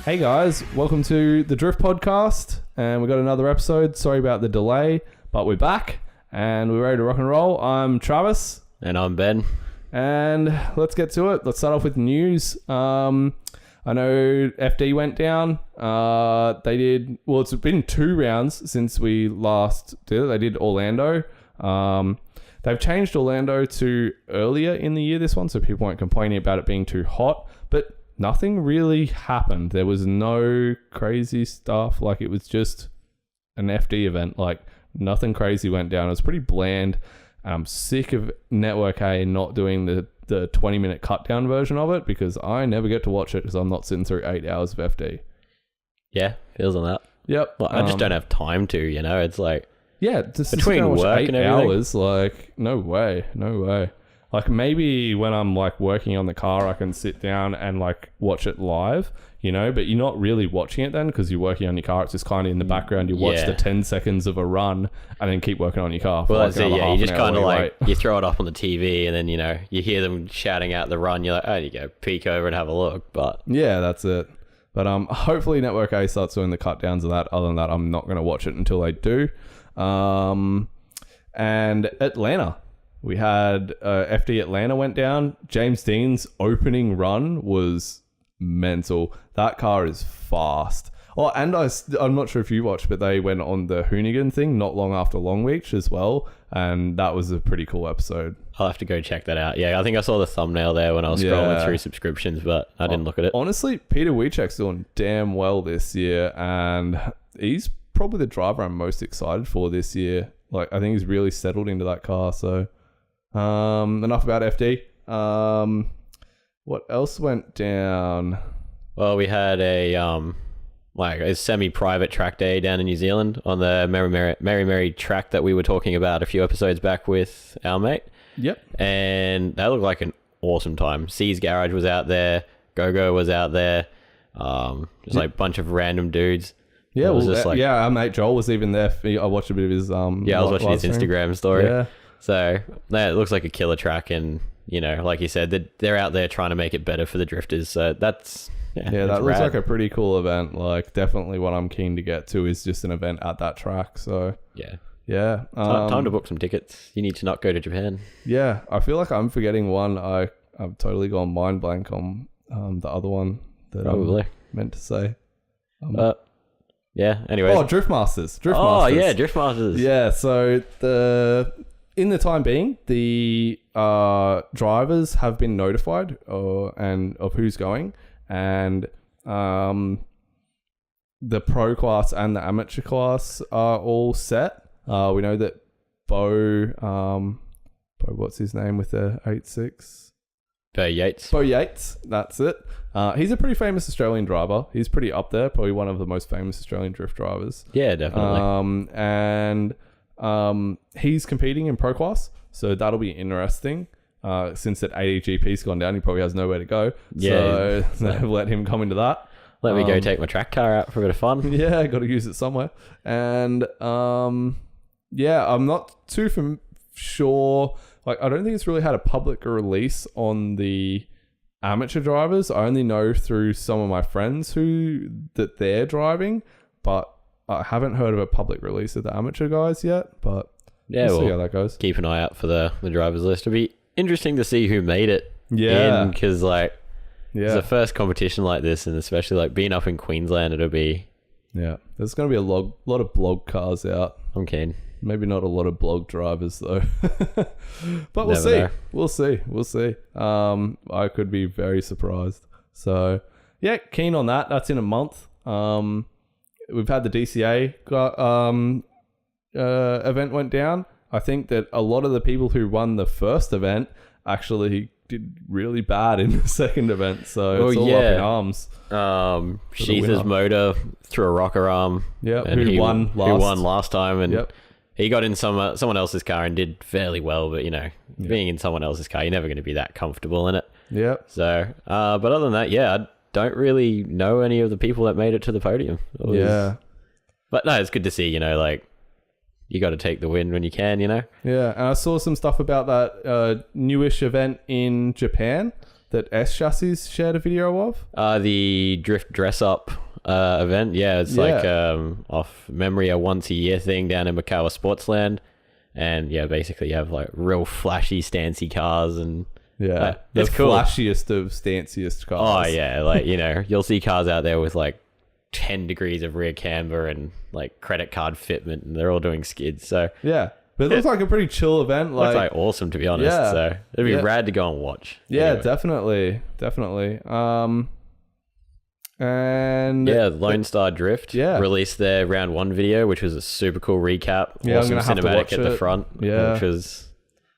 Hey guys, welcome to the Drift Podcast, and we got another episode. Sorry about the delay, but we're back and we're ready to rock and roll. I'm Travis. And I'm Ben. And let's get to it. Let's start off with news. I know FD went down. It's been 2 rounds since we last did it. They did Orlando. They've changed Orlando to earlier in the year this one, so people weren't complaining about it being too hot, but nothing really happened. There was no crazy stuff. Like, it was just an FD event. Like, nothing crazy went down. It was pretty bland. I'm sick of Network A not doing the 20-minute cut down version of it, because I never get to watch it because I'm not sitting through 8 hours of FD. Yeah, feels on that. Yep. Well, I just don't have time to, you know? It's like... Yeah, just between watch work 8 and everything. hours, like, no way. Like, maybe when I'm, like, working on the car, I can sit down and, like, watch it live, you know? But you're not really watching it then because you're working on your car. It's just kind of in the background. You watch the 10 seconds of a run and then keep working on your car. Well, that's it, yeah. You just kind of, like, you throw it up on the TV and then, you know, you hear them shouting out the run. You're like, oh, you go peek over and have a look. But yeah, that's it. But hopefully Network A starts doing the cut downs of that. Other than that, I'm not going to watch it until they do. And Atlanta. We had FD Atlanta went down. James Dean's opening run was mental. That car is fast. Oh, and I'm not sure if you watched, but they went on the Hoonigan thing not long after Long Beach as well. And that was a pretty cool episode. I'll have to go check that out. Yeah, I think I saw the thumbnail there when I was scrolling through subscriptions, but I didn't look at it. Honestly, Peter Wiechek's doing damn well this year, and he's probably the driver I'm most excited for this year. Like, I think he's really settled into that car. So, enough about FD. What else went down? Well, we had a semi-private track day down in New Zealand on the Merry track that we were talking about a few episodes back with our mate. Yep. And that looked like an awesome time. C's Garage was out there. Go-Go was out there. Just like a bunch of random dudes. Yeah, our mate Joel was even there. I watched a bit of his I was watching his Instagram story. Yeah. So it looks like a killer track, and you know, like you said, they're out there trying to make it better for the drifters. So that's that looks like a pretty cool event. Like, definitely what I'm keen to get to is just an event at that track. So yeah. Time to book some tickets. You need to not go to Japan. Yeah, I feel like I'm forgetting one. I've totally gone mind blank on the other one that I meant to say. Yeah, anyway. Oh, Driftmasters. Oh, yeah, Driftmasters. Yeah, so in the time being, the drivers have been notified and of who's going, and the pro class and the amateur class are all set. We know that Bo, what's his name with the 8.6? Bo Yates. Bo Yates, that's it. He's a pretty famous Australian driver. He's pretty up there, probably one of the most famous Australian drift drivers. Yeah, definitely. And he's competing in pro class, so that'll be interesting. Since that ADGP's gone down, he probably has nowhere to go. Yeah, so they've let him come into that. Let me go take my track car out for a bit of fun. Yeah, got to use it somewhere. And I'm not too sure. Like, I don't think it's really had a public release on the amateur drivers. I only know through some of my friends that they're driving, but I haven't heard of a public release of the amateur guys yet. But we'll see how that goes. Keep an eye out for the drivers list. It'll be interesting to see who made it. Yeah, because it's the first competition like this, and especially like being up in Queensland, it'll be there's going to be a lot of blog cars out. I'm keen. Maybe not a lot of blog drivers though. But we'll Never see. know. We'll see. I could be very surprised. So yeah, keen on that. That's in a month. We've had the DCA event went down. I think that a lot of the people who won the first event actually did really bad in the second event. So it's all up in arms. Sheetha's motor threw a rocker arm. Yeah, who won last time, and he got in someone else's car and did fairly well. But you know, being in someone else's car, you're never going to be that comfortable in it. Yeah. So, but other than that, I don't really know any of the people that made it to the podium. But no, it's good to see. You know, like, you got to take the win when you can, you know? Yeah, and I saw some stuff about that newish event in Japan that S Chassis shared a video of? The Drift Dress Up event. Yeah, it's like off memory, a once a year thing down in Makawa Sportsland. And yeah, basically you have like real flashy, stancy cars and the it's cool. Flashiest of stanciest cars. Oh yeah, like you'll see cars out there with like 10 degrees of rear camber and like credit card fitment, and they're all doing skids. So yeah, but it looks like a pretty chill event. Looks like awesome, to be honest. Yeah. So it'd be rad to go and watch. Yeah, anyway. definitely. And Lone Star Drift released their round 1 video, which was a super cool recap. Yeah, awesome I'm gonna cinematic have to watch at the front, which was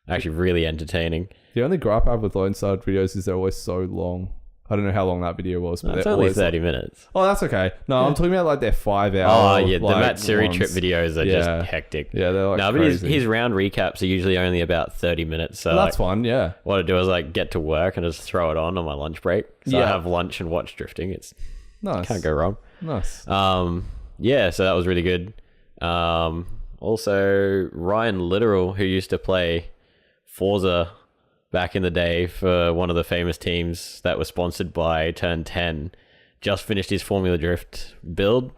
actually really entertaining. The only gripe I have with Lone Star videos is they're always so long. I don't know how long that video was, but it's only 30 minutes. Oh, that's okay. No, I'm talking about like their 5 hour. Oh yeah, the Matsuri trip videos are just hectic. Yeah, they're like but crazy. his round recaps are usually only about 30 minutes. So that's fun. Yeah. What I do is like get to work and just throw it on my lunch break. So I have lunch and watch drifting. It's nice. Can't go wrong. Nice. So that was really good. Also Ryan Literal, who used to play Forza back in the day for one of the famous teams that was sponsored by Turn 10, just finished his Formula Drift build,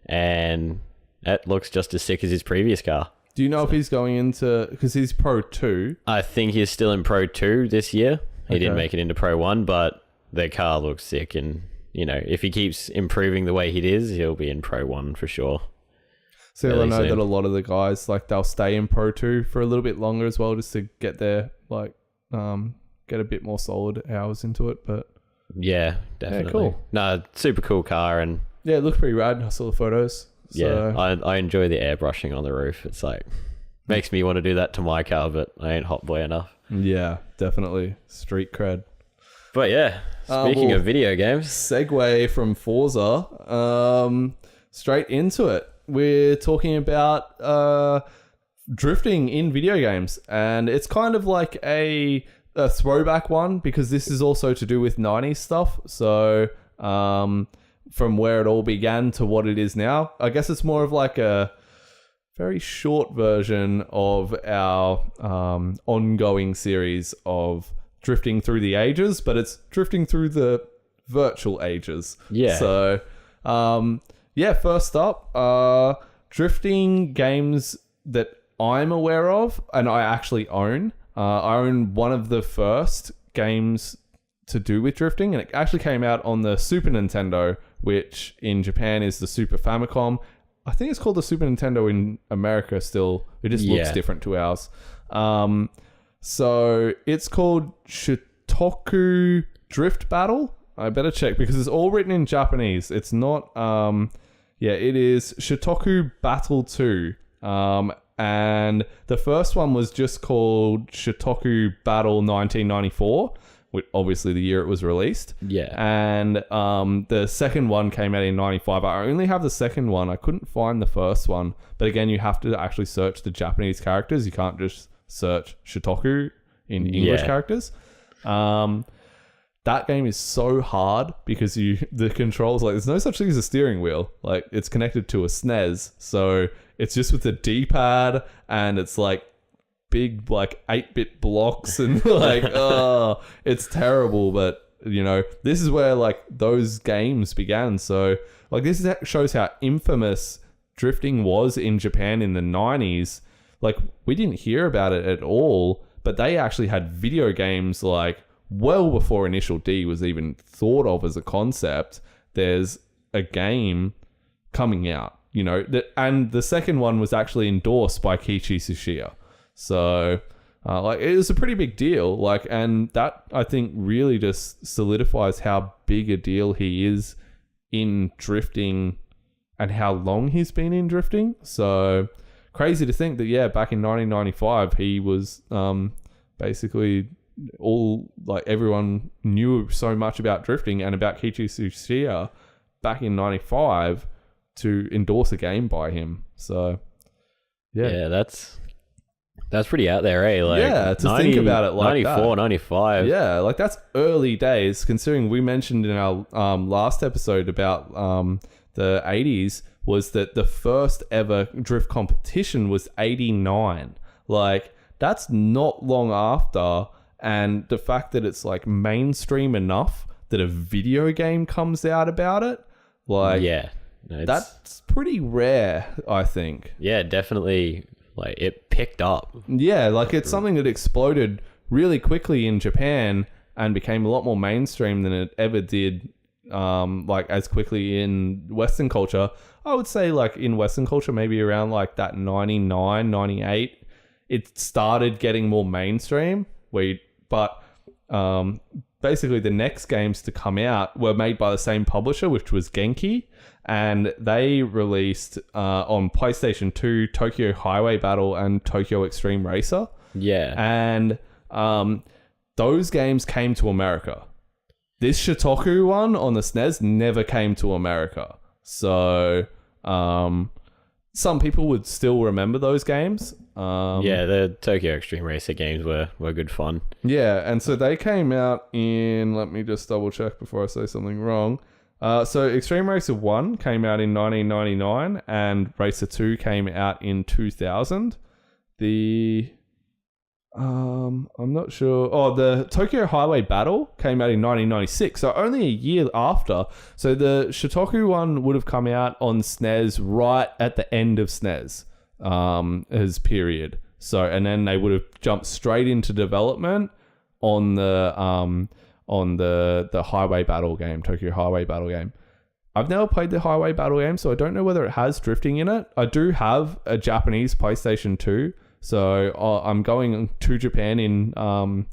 and it looks just as sick as his previous car. Do you know if he's going into, because he's Pro 2? I think he's still in Pro 2 this year. He didn't make it into Pro 1, but the car looks sick, and if he keeps improving the way he is, he'll be in Pro 1 for sure. So I know that a lot of the guys, like, they'll stay in Pro 2 for a little bit longer as well, just to get their, like, get a bit more solid hours into it. But yeah, definitely. Yeah, cool. No, super cool car, and yeah, it looked pretty rad. I saw the photos. So. I enjoy the airbrushing on the roof. It's like makes me want to do that to my car, but I ain't hot boy enough. Yeah, definitely street cred. But yeah, speaking of video games, segue from Forza, straight into it. We're talking about drifting in video games, and it's kind of like a throwback one, because this is also to do with 90s stuff. So from where it all began to what it is now, I guess it's more of like a very short version of our ongoing series of drifting through the ages, but it's drifting through the virtual ages. Yeah. So first up, drifting games that I'm aware of, and I actually own. I own one of the first games to do with drifting, and it actually came out on the Super Nintendo, which in Japan is the Super Famicom. I think it's called the Super Nintendo in America still. It just looks different to ours. So it's called Shotoku Drift Battle. I better check because it's all written in Japanese. It's not... it is Shotoku Battle 2. And the first one was just called Shotoku Battle 1994, which obviously the year it was released. Yeah. And the second one came out in 95. I only have the second one. I couldn't find the first one. But again, you have to actually search the Japanese characters. You can't just search Shotoku in English characters. That game is so hard because the controls, like, there's no such thing as a steering wheel. Like, it's connected to a SNES. So it's just with the D-pad, and it's like big, like 8-bit blocks, and like, it's terrible. But this is where like those games began. So like this shows how infamous drifting was in Japan in the 90s. Like, we didn't hear about it at all, but they actually had video games like well before Initial D was even thought of as a concept. There's a game coming out, and the second one was actually endorsed by Kiichi Tsuchiya. So, it was a pretty big deal. Like, and that, I think, really just solidifies how big a deal he is in drifting and how long he's been in drifting. So, crazy to think that, back in 1995, he was basically everyone knew so much about drifting and about Kiichi Tsuchiya back in 95 to endorse a game by him. So, yeah, that's pretty out there, eh? Like, to think about it like 94, that. 95. Yeah, like that's early days, considering we mentioned in our last episode about the 80s was that the first ever drift competition was 89. Like, that's not long after and the fact that it's like mainstream enough that a video game comes out about it, like Yeah. No, that's pretty rare, I think. Yeah, definitely. Like, it picked up. Yeah, like it's something that exploded really quickly in Japan and became a lot more mainstream than it ever did, like as quickly in Western culture. I would say like in Western culture, maybe around like that 99, 98, it started getting more mainstream. But basically the next games to come out were made by the same publisher, which was Genki. And they released on PlayStation 2 Tokyo Highway Battle and Tokyo Extreme Racer. Yeah. And those games came to America. This Shotoku one on the SNES never came to America. So some people would still remember those games. Yeah, the Tokyo Extreme Racer games were good fun. Yeah, and so they came out in... Let me just double check before I say something wrong. So Extreme Racer 1 came out in 1999 and Racer 2 came out in 2000. I'm not sure. Oh, the Tokyo Highway Battle came out in 1996, so only a year after. So the Shotoku one would have come out on SNES right at the end of SNES, his period. So, and then they would have jumped straight into development on the Highway Battle game, Tokyo Highway Battle game. I've never played the Highway Battle game, so I don't know whether it has drifting in it. I do have a Japanese PlayStation 2, so I'm going to Japan in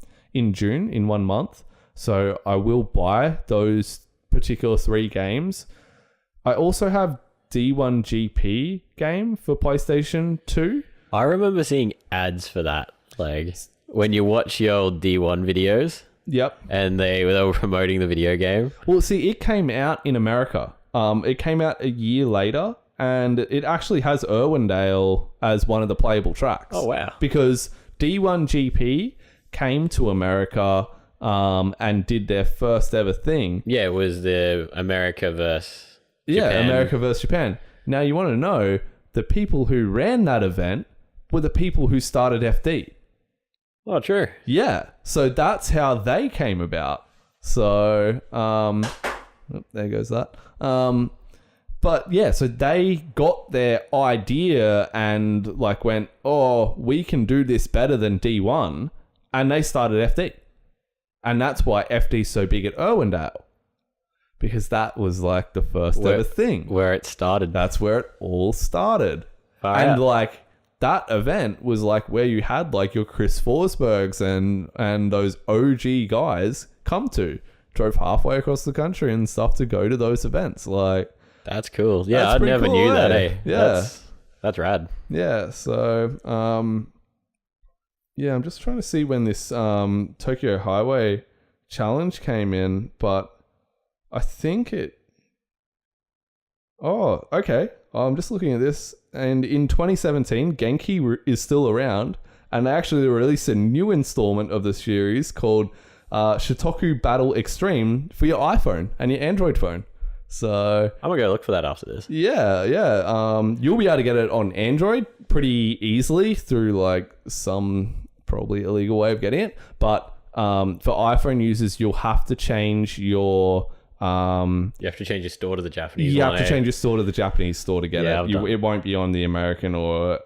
June, in 1 month. So I will buy those particular 3 games. I also have D1 GP game for PlayStation 2. I remember seeing ads for that. Like, when you watch your old D1 videos... Yep. And they were promoting the video game. Well, see, it came out in America. It came out a year later, and it actually has Irwindale as one of the playable tracks. Oh, wow. Because D1 GP came to America and did their first ever thing. Yeah, it was the America versus Yeah, Japan. America versus Japan. Now, you want to know, the people who ran that event were the people who started FD. Oh, true. Yeah, so that's how they came about. So, there goes that. But yeah, so they got their idea and like went, oh, we can do this better than D1, and they started FD. And that's why FD's so big at Irwindale. Because that was like the first ever thing. Where it started. That's where it all started. Far and out. like that event was like where you had like your Chris Forsbergs and those OG guys come to. Drove halfway across the country and stuff to go to those events. Like, That's cool. Yeah, That's I pretty never cool, knew that, eh? eh? Yeah. That's rad. yeah, so yeah, I'm just trying to see when this Tokyo Highway challenge came in, but I think it... Oh, okay. I'm just looking at this, and in 2017, Genki is still around, and they actually released a new installment of the series called Shotoku Battle Extreme for your iPhone and your Android phone. So I'm gonna go look for that after this. yeah. You'll be able to get it on Android pretty easily through like some probably illegal way of getting it. But for iPhone users, you'll have to change your You have to change your store to the Japanese you one. have to change your store to the Japanese store to get Yeah, it. I've done- It won't be on the American or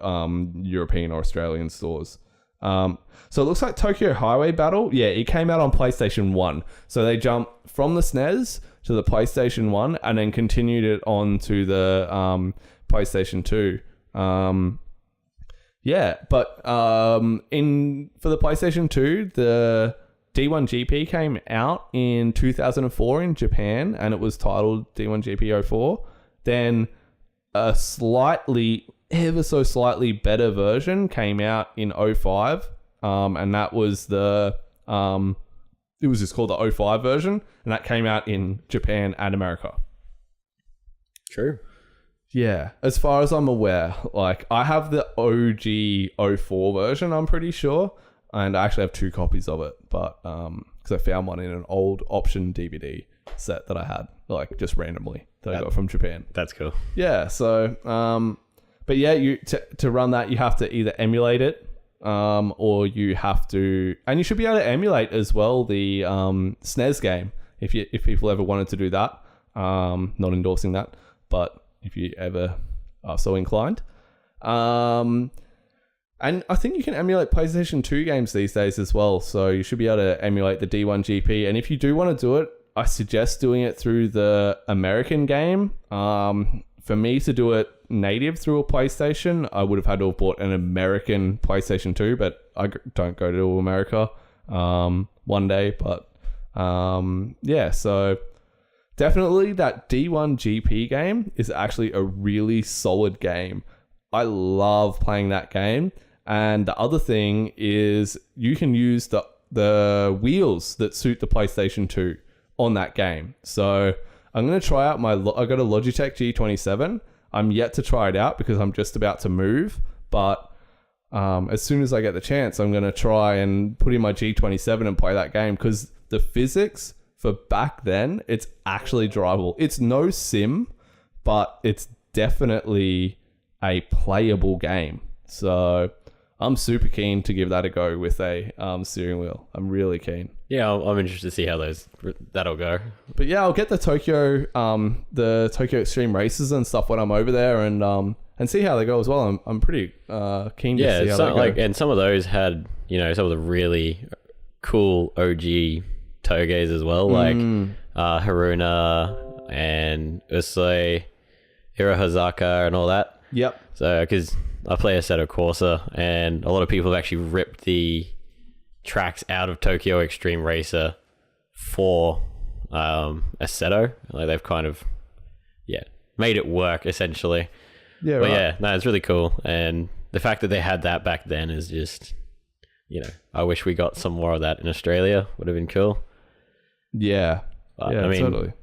European or Australian stores. So it looks like Tokyo Highway Battle. Yeah, it came out on PlayStation 1. So they jumped from the SNES to the PlayStation 1 and then continued it on to the PlayStation 2. Yeah, but for the PlayStation 2, the D1 GP came out in 2004 in Japan, and it was titled D1 GP 04. Then a ever so slightly better version came out in 05, and that was it was just called the 05 version, and that came out in Japan and America. True. Yeah, as far as I'm aware, like I have the OG 04 version, I'm pretty sure, and I actually have 2 copies of it, but because I found one in an old option DVD set that I had, like just randomly that I got from Japan. That's cool. Yeah, so but yeah, to run that you have to either emulate it or you have to, and you should be able to emulate as well the SNES game if people ever wanted to do that. Not endorsing that, but if you ever are so inclined. And I think you can emulate PlayStation 2 games these days as well. So you should be able to emulate the D1 GP. And if you do want to do it, I suggest doing it through the American game. For me to do it native through a PlayStation, I would have had to have bought an American PlayStation 2, but I don't go to America one day. But yeah, so definitely that D1 GP game is actually a really solid game. I love playing that game. And the other thing is you can use the wheels that suit the PlayStation 2 on that game. So I'm going to try out I got a Logitech G27. I'm yet to try it out because I'm just about to move. But as soon as I get the chance, I'm going to try and put in my G27 and play that game because the physics for back then, it's actually drivable. It's no sim, but it's definitely a playable game. So I'm super keen to give that a go with a steering wheel. I'm really keen. Yeah, I'm interested to see how that'll go. But yeah, I'll get the Tokyo Extreme Races and stuff when I'm over there and see how they go as well. I'm pretty keen to see how they go. And some of those had, some of the really cool OG Toge's as well, like Haruna and Usui, Hirohazaka and all that. Yep. So, because I play Assetto Corsa, and a lot of people have actually ripped the tracks out of Tokyo Extreme Racer for Assetto. Like they've kind of, made it work essentially. Yeah, but right. it's really cool. And the fact that they had that back then is just, I wish we got some more of that in Australia. Would have been cool. Yeah. But, yeah, totally.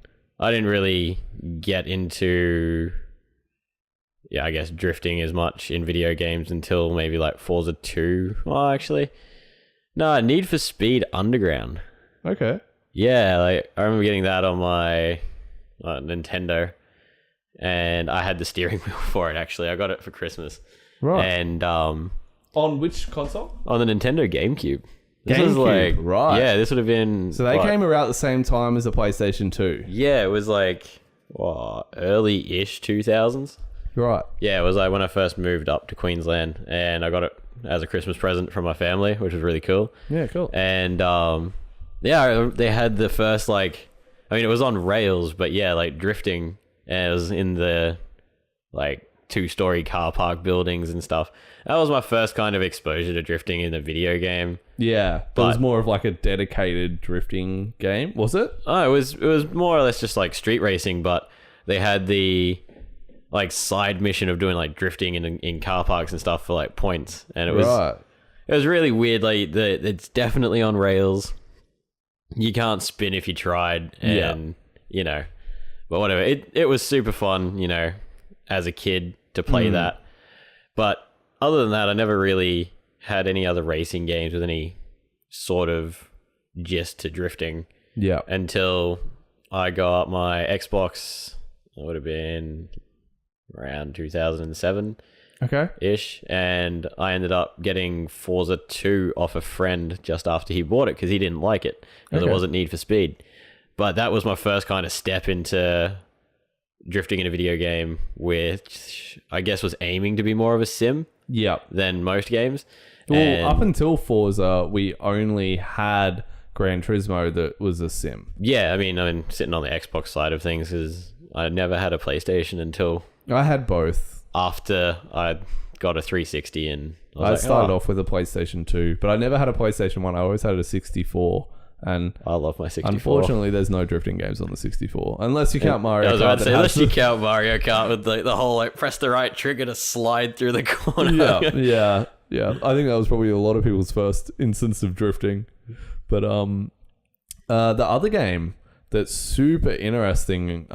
I didn't really get into, I guess, drifting as much in video games until maybe like Forza 2. Well, actually, no, Need for Speed Underground. Okay. Yeah, like I remember getting that on my Nintendo, and I had the steering wheel for it. Actually, I got it for Christmas. Right. And on which console? On the Nintendo GameCube. This GameCube, was like, right? Yeah, this would have been. So they came around at the same time as the PlayStation 2. Yeah, it was like early-ish 2000s. Right. Yeah, it was like when I first moved up to Queensland, and I got it as a Christmas present from my family, which was really cool. Yeah, cool. And they had the first it was on rails, but like drifting, and it was in the 2-story car park buildings and stuff. That was my first kind of exposure to drifting in a video game. Yeah, but it was more of like a dedicated drifting game, was it? Oh, it was more or less just like street racing, but they had the side mission of doing drifting in car parks and stuff for points, and it was really weird. It's definitely on rails. You can't spin if you tried, and but whatever. It was super fun, as a kid to play that. But other than that, I never really had any other racing games with any sort of gist to drifting. Yeah. Until I got my Xbox. It would have been around 2007. Okay. Ish. And I ended up getting Forza 2 off a friend just after he bought it because he didn't like it because it wasn't Need for Speed. But that was my first kind of step into drifting in a video game, which I guess was aiming to be more of a sim than most games. Well, up until Forza, we only had Gran Turismo that was a sim. Yeah, I mean, sitting on the Xbox side of things is I never had a PlayStation until I had both after I got a 360, and I started off with a PlayStation 2, but I never had a PlayStation 1. I always had a 64. And I love my 64. Unfortunately, there's no drifting games on the 64, unless you count Mario Kart. I was about to say, unless you count Mario Kart with the whole press the right trigger to slide through the corner. Yeah. I think that was probably a lot of people's first instance of drifting. But the other game that's super interesting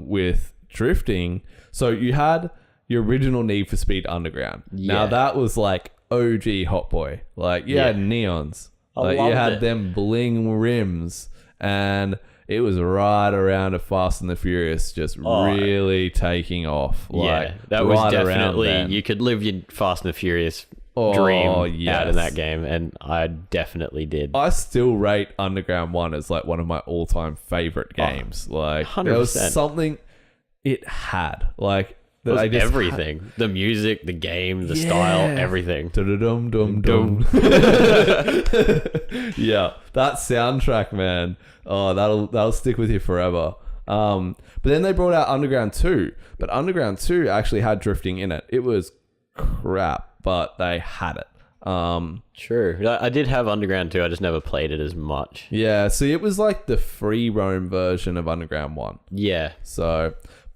with drifting, so you had your original Need for Speed Underground. Yeah. Now that was OG Hot Boy. You had neons. You had them bling rims, and it was right around a Fast and the Furious just really taking off. That was definitely, you could live your Fast and the Furious dream out yes. in that game, and I definitely did. I still rate Underground 1 as like one of my all-time favorite games. Like 100%. there was something it had. Like It was I just everything. The music, the game, the style, everything. Dum dum dum. Yeah, that soundtrack, man. Oh, that'll stick with you forever. But then they brought out Underground 2, but Underground 2 actually had drifting in it. It was crap, but they had it. True. I did have Underground 2, I just never played it as much. Yeah, see, it was like the free roam version of Underground 1. Yeah. So,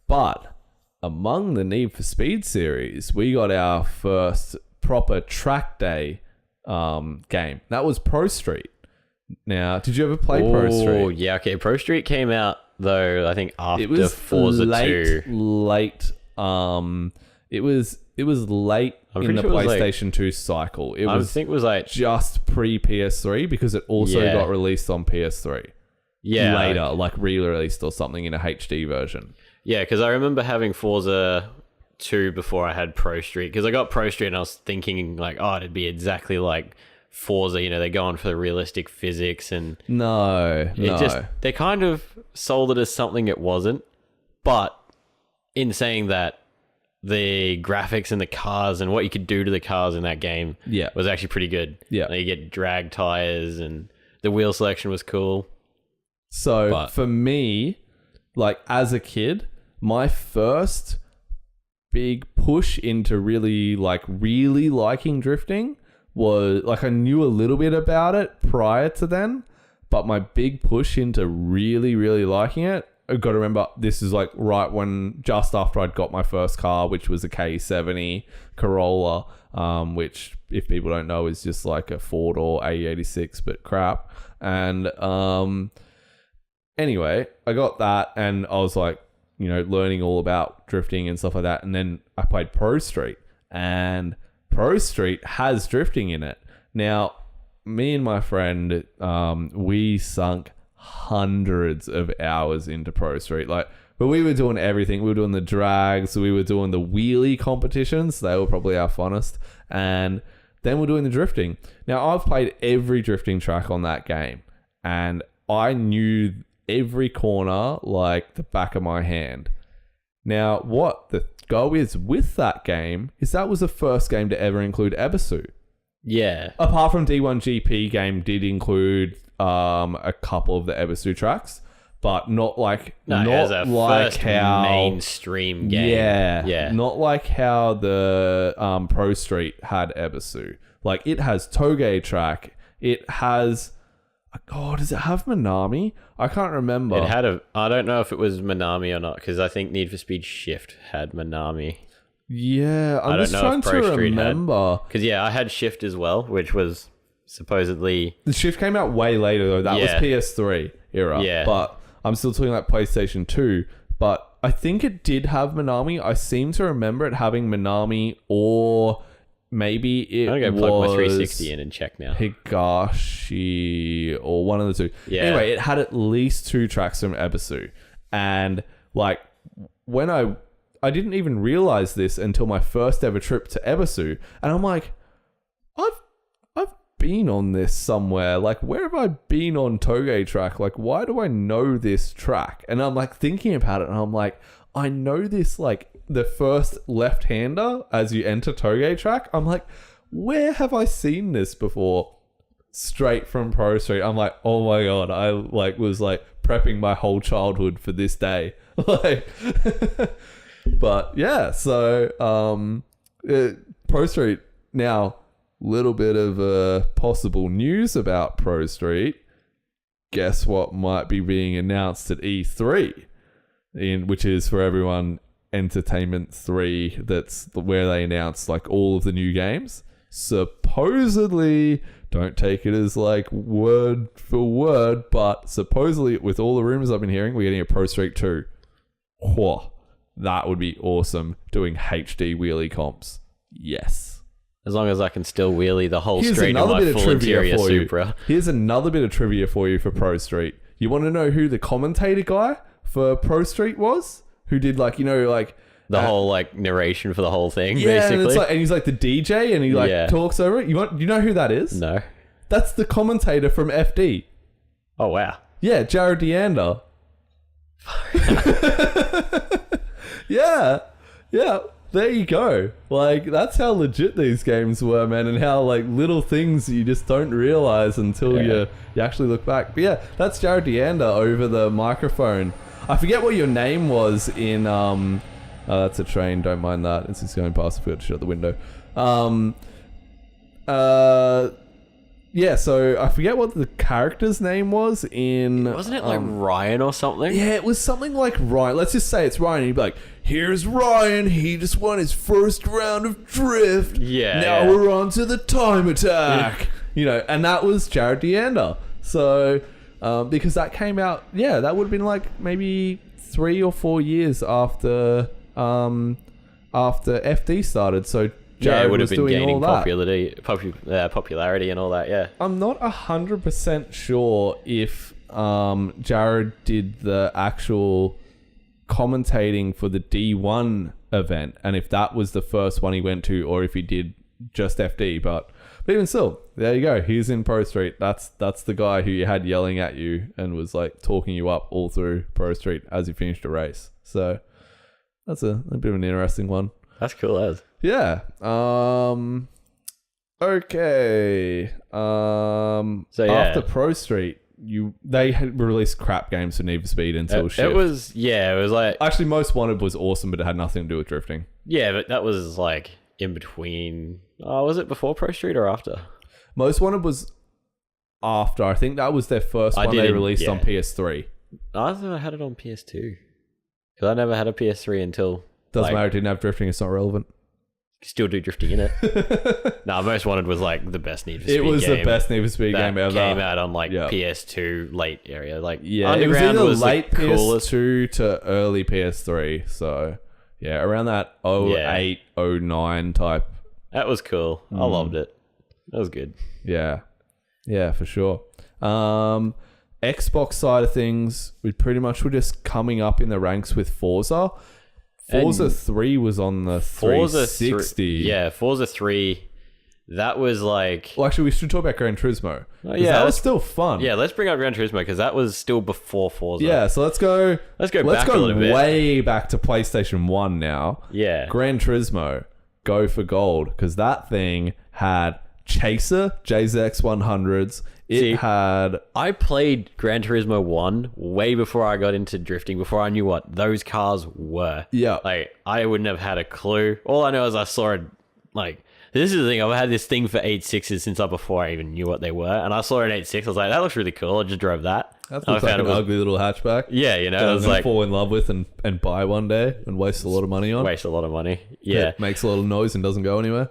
but among the Need for Speed series, we got our first proper track day game. That was Pro Street. Now, did you ever play Pro Street? Oh, yeah. Okay, Pro Street came out, though, I think after It was Forza 2. late. It was late I'm in the pretty sure it was PlayStation 2 cycle. It I was think it was like... just pre PS3 because it also Yeah. got released on PS3 Yeah. later, like re-released or something in a HD version. Yeah, because I remember having Forza 2 before I had Pro Street. Because I got Pro Street and I was thinking, like, oh, it'd be exactly like Forza. You know, they're going for the realistic physics and... They kind of sold it as something it wasn't. But in saying that, the graphics and the cars and what you could do to the cars in that game was actually pretty good. Yeah. Like, you get drag tires and the wheel selection was cool. So for me, like as a kid, my first big push into really liking drifting was like I knew a little bit about it prior to then, but my big push into really, really liking it, I got to remember this is like right when just after I'd got my first car, which was a K70 Corolla, which if people don't know is just like a 4-door A86 but crap. And anyway, I got that and I was like, you know, learning all about drifting and stuff like that. And then I played Pro Street, and Pro Street has drifting in it. Now, me and my friend, we sunk hundreds of hours into Pro Street. Like, but we were doing everything. We were doing the drags, we were doing the wheelie competitions. They were probably our funnest. And then we're doing the drifting. Now, I've played every drifting track on that game, and I knew every corner like the back of my hand. Now, what the go is with that game is that was the first game to ever include Ebisu. Yeah. Apart from D1 GP game did include a couple of the Ebisu tracks, but not like first how mainstream game. Yeah. Not like how the Pro Street had Ebisu. Like it has Toge track. It has does it have Minami? I can't remember. It had I don't know if it was Minami or not, because I think Need for Speed Shift had Minami. Yeah, I'm I don't just know trying if Pro to Street remember. Because I had Shift as well, which was supposedly... The Shift came out way later though. That was PS3 era. Yeah. But I'm still talking like PlayStation 2. But I think it did have Minami. I seem to remember it having Minami, or maybe it I'm going to was plug my 360 in and check now. Higashi or one of the two. Yeah. Anyway, it had at least 2 tracks from Ebisu. And like when I didn't even realize this until my first ever trip to Ebisu. And I'm like, I've been on this somewhere. Like, where have I been on Toge track? Like, why do I know this track? And I'm like thinking about it, and I'm like, I know this, like the first left-hander as you enter Toge track. I'm like, where have I seen this before? Straight from Pro Street. I'm like, oh my god, I like was like prepping my whole childhood for this day. Like, but yeah, so Pro Street now. Little bit of possible news about Pro Street. Guess what might be being announced at E3, which is for everyone Entertainment 3. That's where they announced like all of the new games. Supposedly, don't take it as like word for word, but supposedly with all the rumors I've been hearing, we're getting a Pro Street 2. Whoa, that would be awesome. Doing HD wheelie comps. Yes. As long as I can still wheelie the whole Here's street in another my bit of full trivia interior for you. Supra. Here's another bit of trivia for you for Pro Street. You want to know who the commentator guy for Pro Street was? Who did like, you know, like The whole like narration for the whole thing, Yeah, and, basically. it's like, and he's like the DJ, and he like Yeah. talks over it. You know who that is? No. That's the commentator from FD. Oh wow. Yeah, Jared Deander. Yeah. There you go. Like, that's how legit these games were, man, and how like little things you just don't realize until you actually look back. But yeah, that's Jared Deander over the microphone. I forget what your name was in oh, that's a train, don't mind that. It's just going past. I forgot to shut the window. Yeah, so I forget what the character's name was in... Wasn't it like Ryan or something? Yeah, it was something like Ryan. Let's just say it's Ryan. And he'd be like, here's Ryan. He just won his first round of drift. Yeah. Now yeah. we're on to the time attack. You know, and that was Jared Deander. So, because that came out... Yeah, that would have been like maybe 3 or 4 years after FD started. So... Jared it would have was been doing gaining all that. popularity and all that, yeah. I'm not 100% sure if Jared did the actual commentating for the D1 event, and if that was the first one he went to, or if he did just FD. But even still, there you go. He's in Pro Street. That's the guy who you had yelling at you and was like talking you up all through Pro Street as you finished a race. So that's a bit of an interesting one. That's cool as. Yeah. Okay. So yeah. After Pro Street, they had released crap games for Need for Speed until Shift. It was like... Actually, Most Wanted was awesome, but it had nothing to do with drifting. Yeah, but that was like in between... Oh, was it before Pro Street or after? Most Wanted was after. I think that was their first one they released on PS3. I thought I had it on PS2. Because I never had a PS3 until... Doesn't matter, it didn't have drifting, it's not relevant. Still do drifting in it. Most Wanted was like the best Need for Speed game. It was the best Need for Speed game ever. Came out on like PS2 late area. Like Underground it was either late PS2 to early PS3. So yeah, around that 08, 09 type. That was cool. I loved it. That was good. Yeah. Yeah, for sure. Xbox side of things, we pretty much were just coming up in the ranks with Forza. Forza 3 was on the 360. Yeah, Forza 3, that was like... Well, actually, we should talk about Gran Turismo. That was still fun. Yeah, let's bring up Gran Turismo, because that was still before Forza. Yeah, so let's go back a little bit. Way back to PlayStation 1 now. Yeah. Gran Turismo, go for gold, because that thing had Chaser, JZX 100s. I played Gran Turismo 1 way before I got into drifting, before I knew what those cars were. Yeah. Like, I wouldn't have had a clue. All I know is I saw it, like, this is the thing, I've had this thing for 8.6s since before I even knew what they were, and I saw an 8.6, I was like, that looks really cool, I just drove that. That looks like an ugly little hatchback. Yeah, you know, that I was like... fall in love with and buy one day and waste a lot of money on. Waste a lot of money, yeah. It makes a lot of noise and doesn't go anywhere.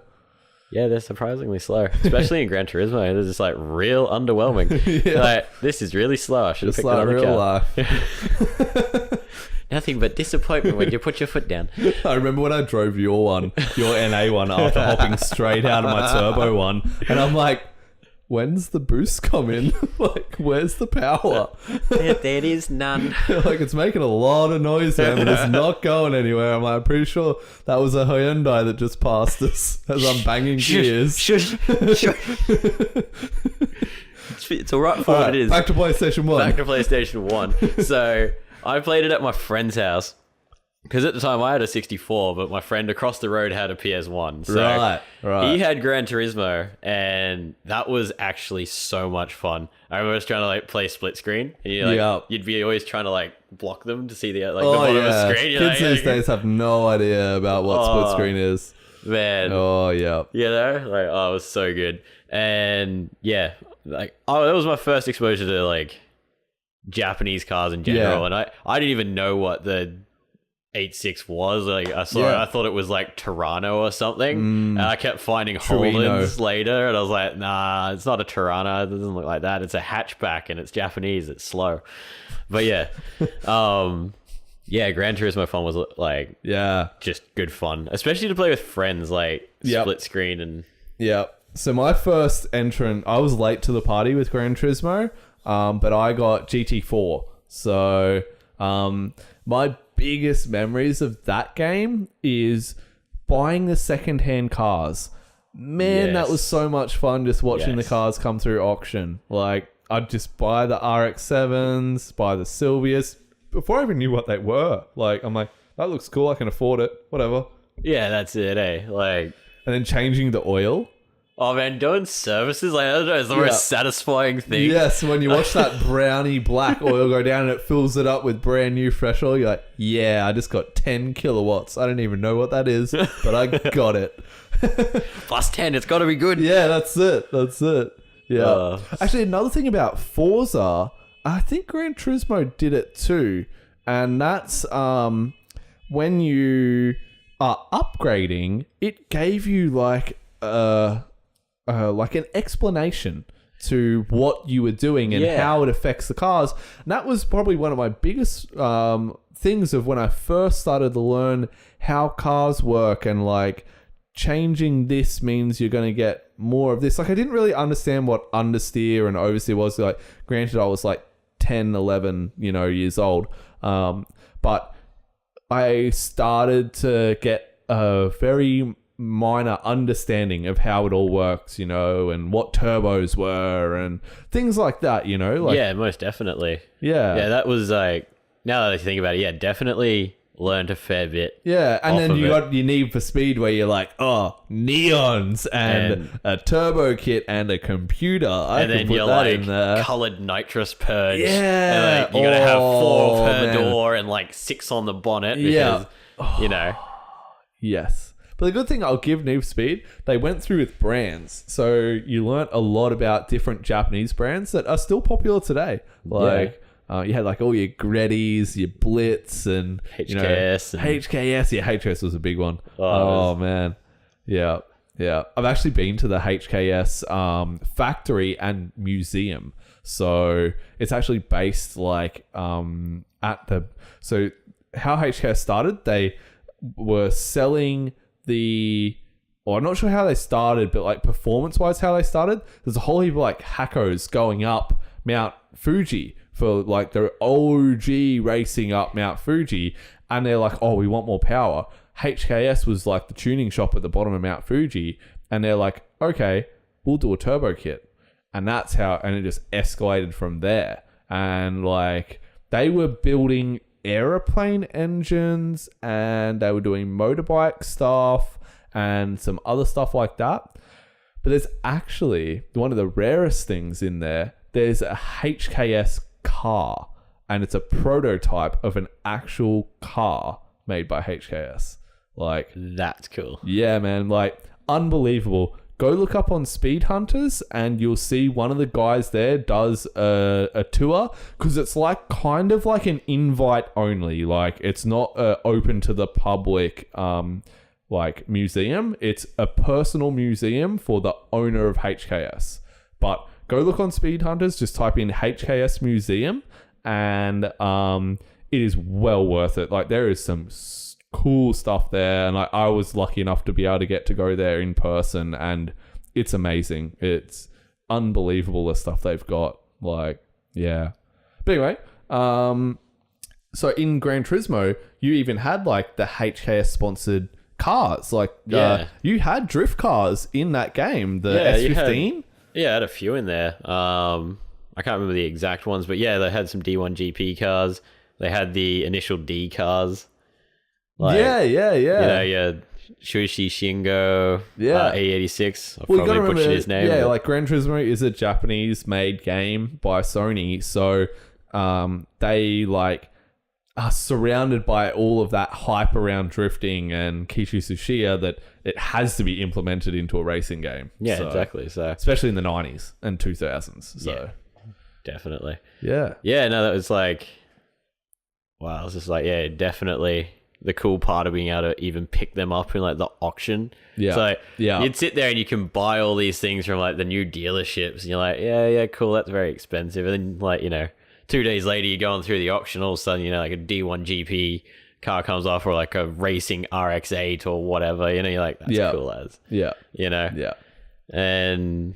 Yeah, they're surprisingly slow, especially in Gran Turismo. They're just like real underwhelming. Yeah. Like, this is really slow. I should have picked like another real car. life. Nothing but disappointment when you put your foot down. I remember when I drove your NA one, after hopping straight out of my turbo one, and I'm like, when's the boost come in? Like, where's the power? There is none. Like, it's making a lot of noise, man, but it's not going anywhere. I'm like, pretty sure that was a Hyundai that just passed us as I'm banging gears. Shush. It's all right for what it is. Back to PlayStation 1. Back to PlayStation 1. So, I played it at my friend's house. Because at the time I had a 64, but my friend across the road had a PS1. So right. He had Gran Turismo, and that was actually so much fun. I remember just trying to like play split screen, and you'd be always trying to like block them to see the the bottom of the screen. Kids these days have no idea about what split screen is. Man. Oh yeah. You know, like it was so good, and yeah, like that was my first exposure to like Japanese cars in general, and I didn't even know what the 8.6 was. Like I thought it was like Toronto or something, and I kept finding Hollands later, and I was like, nah, it's not a Toronto, it doesn't look like that, it's a hatchback and it's Japanese, it's slow. But yeah, Gran Turismo fun was like just good fun, especially to play with friends, like split screen and so my first entrant, I was late to the party with Gran Turismo, but I got GT4. So my biggest memories of that game is buying the secondhand cars. Man, that Yes. was so much fun just watching the Yes. cars come through auction. Like, I'd just buy the RX-7s, buy the Silvias, before I even knew what they were. Like, I'm like, that looks cool, I can afford it, whatever. Yeah, that's it, eh? Like, And then changing the oil. oh man, doing services, like, I don't know, it's the Yeah. most satisfying thing. Yes, when you watch that brownie black oil go down and it fills it up with brand new fresh oil, you're like, yeah, I just got 10 kilowatts. I don't even know what that is, but I got it. Plus 10, it's got to be good. Yeah, that's it. That's it. Yeah. Actually, another thing about Forza, I think Gran Turismo did it too, and that's when you are upgrading, it gave you like an explanation to what you were doing and Yeah. how it affects the cars. And that was probably one of my biggest things of when I first started to learn how cars work, and like changing this means you're going to get more of this. Like, I didn't really understand what understeer and oversteer was. Like, granted, I was like 10, 11, years old. But I started to get a very minor understanding of how it all works, and what turbos were and things like that, like, Yeah, most definitely. yeah. Yeah, that was like, now that I think about it, yeah, definitely learned a fair bit. Yeah, and off then of you it. got your Need for Speed where you're like, oh, neons and And- a turbo kit and a computer. I And can then put you're that like in there. colored nitrous purge. Yeah. And like, you gotta have 4 Oh, per man. door and like 6 on the bonnet Yeah. because, Yes. But the good thing I'll give Need for Speed, they went through with brands. So you learnt a lot about different Japanese brands that are still popular today. Like, you had like all your Grettis, your Blitz, and HKS and- HKS. Yeah, HKS was a big one. Oh, Oh, man. Yeah. Yeah. I've actually been to the HKS factory and museum. So it's actually based like at the... So how HKS started, they were selling or I'm not sure how they started, but like performance-wise how they started, there's a whole heap of like hackos going up Mount Fuji for like the OG racing up Mount Fuji, and they're like, oh, we want more power. HKS was like the tuning shop at the bottom of Mount Fuji, and they're like, okay, we'll do a turbo kit. And that's how, and it just escalated from there. And like, they were building aeroplane engines, and they were doing motorbike stuff and some other stuff like that. But there's actually one of the rarest things in there. There's a HKS car, and it's a prototype of an actual car made by HKS. Like, that's cool. yeah, man, like, unbelievable. Go look up on Speed Hunters and you'll see one of the guys there does a tour, because it's like kind of like an invite only. Like, it's not open to the public like museum. It's a personal museum for the owner of HKS. But go look on Speed Hunters, just type in HKS museum, and it is well worth it. Like, there is some cool stuff there, and I was lucky enough to be able to get to go there in person, and it's amazing. It's unbelievable the stuff they've got. Like, yeah. But anyway, so in Gran Turismo, you even had like the HKS sponsored cars. Like, Yeah. you had drift cars in that game, the Yeah, you S15. Yeah, I had a few in there. I can't remember the exact ones, but yeah, they had some D1 GP cars. They had the initial D cars. Like, yeah. yeah, Shuichi Shingo, Yeah. A86. I've Well, you gotta probably remember, butchered his name. yeah, but- like Gran Turismo is a Japanese-made game by Sony, so they like are surrounded by all of that hype around drifting and Kishu Tsuchiya that it has to be implemented into a racing game. yeah, So, exactly. So, especially in the 90s and 2000s. So definitely. yeah. Yeah, no, that was like, wow, it was just like, yeah, definitely the cool part of being able to even pick them up in like the auction. Yeah. So Yeah. you'd sit there and you can buy all these things from like the new dealerships, and you're like, yeah, cool, that's very expensive. And then like, 2 days later you're going through the auction, all of a sudden, like a D1 GP car comes off, or like a racing RX-8 or whatever, you're like, that's Yeah. cool as, Yeah. Yeah. Yeah. And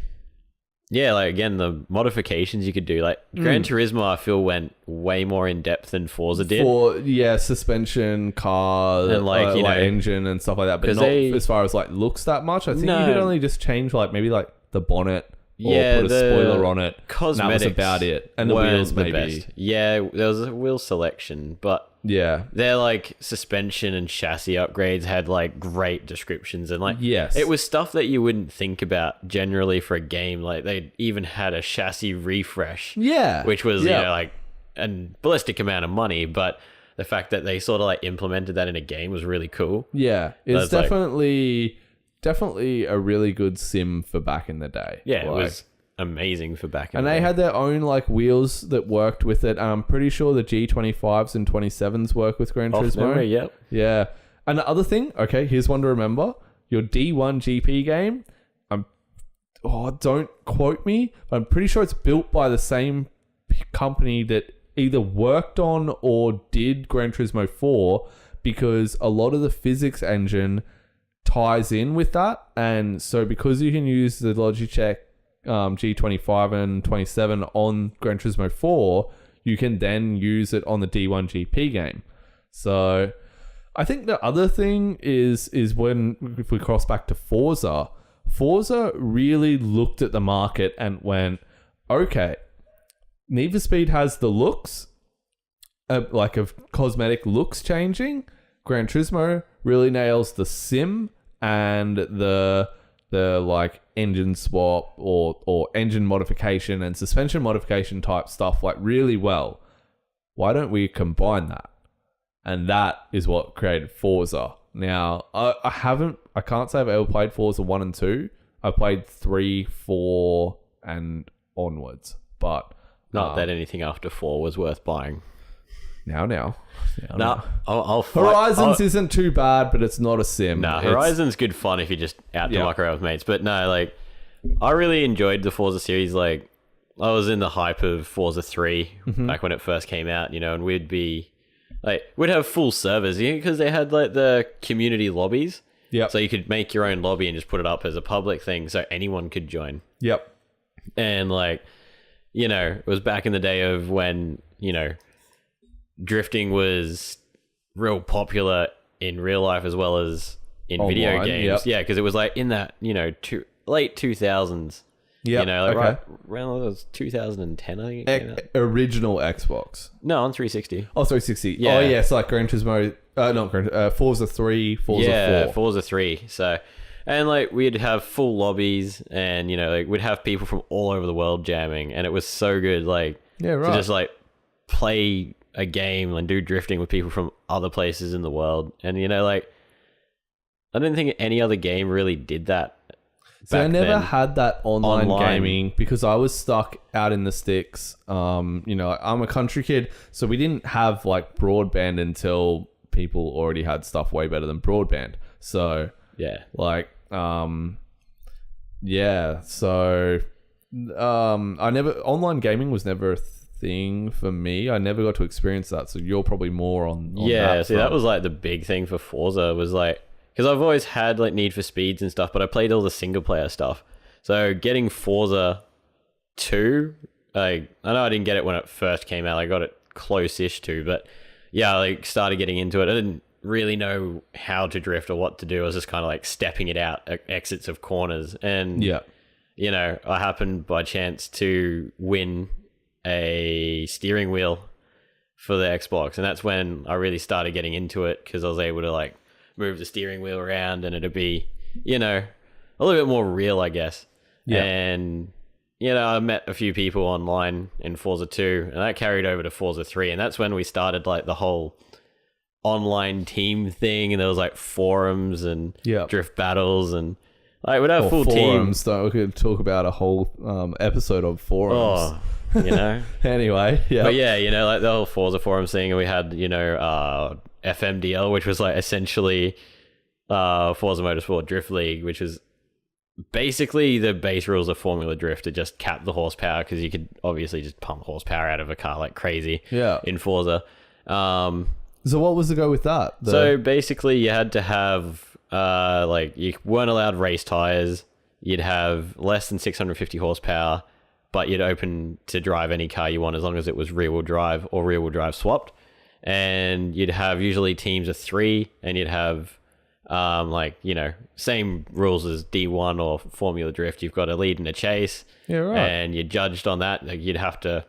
Yeah, like again, the modifications you could do, like Gran Turismo, I feel went way more in depth than Forza did. For suspension, car, And, like, you know, engine and stuff like that, but 'cause not they- as far as like looks that much. I think No. you could only just change like maybe like the bonnet or Yeah, put a the spoiler on it. Cosmetics, And that was about it, and the weren't wheels the maybe. best. Yeah, there was a wheel selection, but Yeah, their like suspension and chassis upgrades had like great descriptions and like yes, it was stuff that you wouldn't think about generally for a game. Like they even had a chassis refresh, yeah, which was yeah. you know like a ballistic amount of money, but the fact that they sort of like implemented that in a game was really cool. Yeah, it's That's like- definitely a really good sim for back in the day. Yeah, it Like, was amazing for back in and the they day. had their own like wheels that worked with it. And I'm pretty sure the G25s and 27s work with Gran Off Turismo. memory, yep. Yeah. And the other thing, okay, here's one to remember. Your D1 GP game, don't quote me, but I'm pretty sure it's built by the same company that either worked on or did Gran Turismo 4, because a lot of the physics engine ties in with that. And so because you can use the Logitech G25 and 27 on Gran Turismo 4, you can then use it on the D1 GP game. So I think the other thing is when, if we cross back to Forza really looked at the market and went, okay, Need for Speed has the looks, like of cosmetic looks changing. Gran Turismo really nails the sim and the like engine swap or engine modification and suspension modification type stuff like really well. Why don't we combine that? And that is what created Forza. Now, I can't say I've ever played Forza 1 and 2. I played 3, 4, and onwards. But Not that anything after 4 was worth buying. now. No, I'll fight. Horizons isn't too bad, but it's not a sim. No, It's- Horizon's good fun if you're just out to Yeah. muck around with mates. But no, like, I really enjoyed the Forza series. Like, I was in the hype of Forza 3 back when it first came out, you know, and we'd have full servers, because they had, like, the community lobbies. Yep. So you could make your own lobby and just put it up as a public thing so anyone could join. Yep. And, like, you know, it was back in the day of when, you know, drifting was real popular in real life as well as in video Online, games. yep. Yeah, because it was like in that, you know, late 2000s. Yep. You know, like Okay. right around it was 2010, I think. It came out. Original Xbox. No, on 360. Oh, 360. Yeah. Oh, yeah. It's like Gran Turismo. Forza 3, Forza 4. Forza 3. So, and like we'd have full lobbies and, you know, like we'd have people from all over the world jamming, and it was so good. Like, Yeah, right. to just like play a game and do drifting with people from other places in the world. And, you know, like, I don't think any other game really did that. So I back never then. had that online Online. gaming because I was stuck out in the sticks. You know, I'm a country kid, so we didn't have like broadband until people already had stuff way better than broadband. So Yeah. like, yeah. So, online gaming was never a thing for me. I never got to experience that. So you're probably more on Yeah, that see, that front. was like the big thing for Forza was like, because I've always had like Need for Speeds and stuff, but I played all the single player stuff. So getting Forza 2, like, I know I didn't get it when it first came out. I got it close-ish to, but yeah, I like started getting into it. I didn't really know how to drift or what to do. I was just kind of like stepping it out at exits of corners. And, Yeah. you know, I happened by chance to win a steering wheel for the Xbox. And that's when I really started getting into it, because I was able to like move the steering wheel around and it'd be, you know, a little bit more real, I guess. Yeah. And, you know, I met a few people online in Forza 2 and that carried over to Forza 3. And that's when we started like the whole online team thing. And there was like forums and Yeah. drift battles, and like we'd have Or full forums. teams. Though we could talk about a whole episode of forums. Oh, you know. Anyway, yeah. But yeah, you know, like the whole Forza forums thing, and we had, you know, FMDL, which was like essentially Forza Motorsport Drift League, which was basically the base rules of Formula Drift to just cap the horsepower, because you could obviously just pump horsepower out of a car like crazy Yeah. in Forza. So what was the go with that? So basically you had to have, like, you weren't allowed race tires. you'd have less than 650 horsepower, but you'd open to drive any car you want as long as it was rear-wheel drive or rear-wheel drive swapped. And you'd have usually teams of 3, and you'd have same rules as D1 or Formula Drift. You've got a lead and a chase, and you're judged on that. Like, you'd have to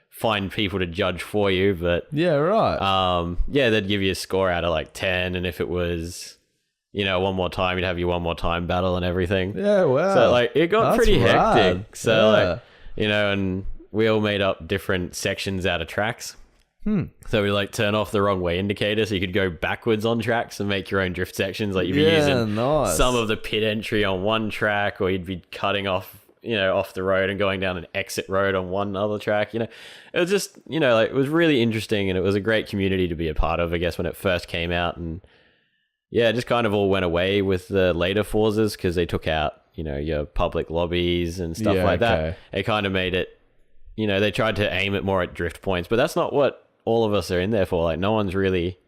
find people to judge for you, but they'd give you a score out of like 10, and if it was one more time, you'd have your one more time battle and everything. So like it got pretty hectic. So and we all made up different sections out of tracks. So we like turn off the wrong way indicator so you could go backwards on tracks and make your own drift sections. Like you'd be using some of the pit entry on one track, or you'd be cutting off off the road and going down an exit road on one other track. It was just it was really interesting, and it was a great community to be a part of, I guess, when it first came out. And it just kind of all went away with the later Forzas because they took out your public lobbies and stuff like that. It kind of made it they tried to aim it more at drift points, but that's not what all of us are in there for. Like, no one's really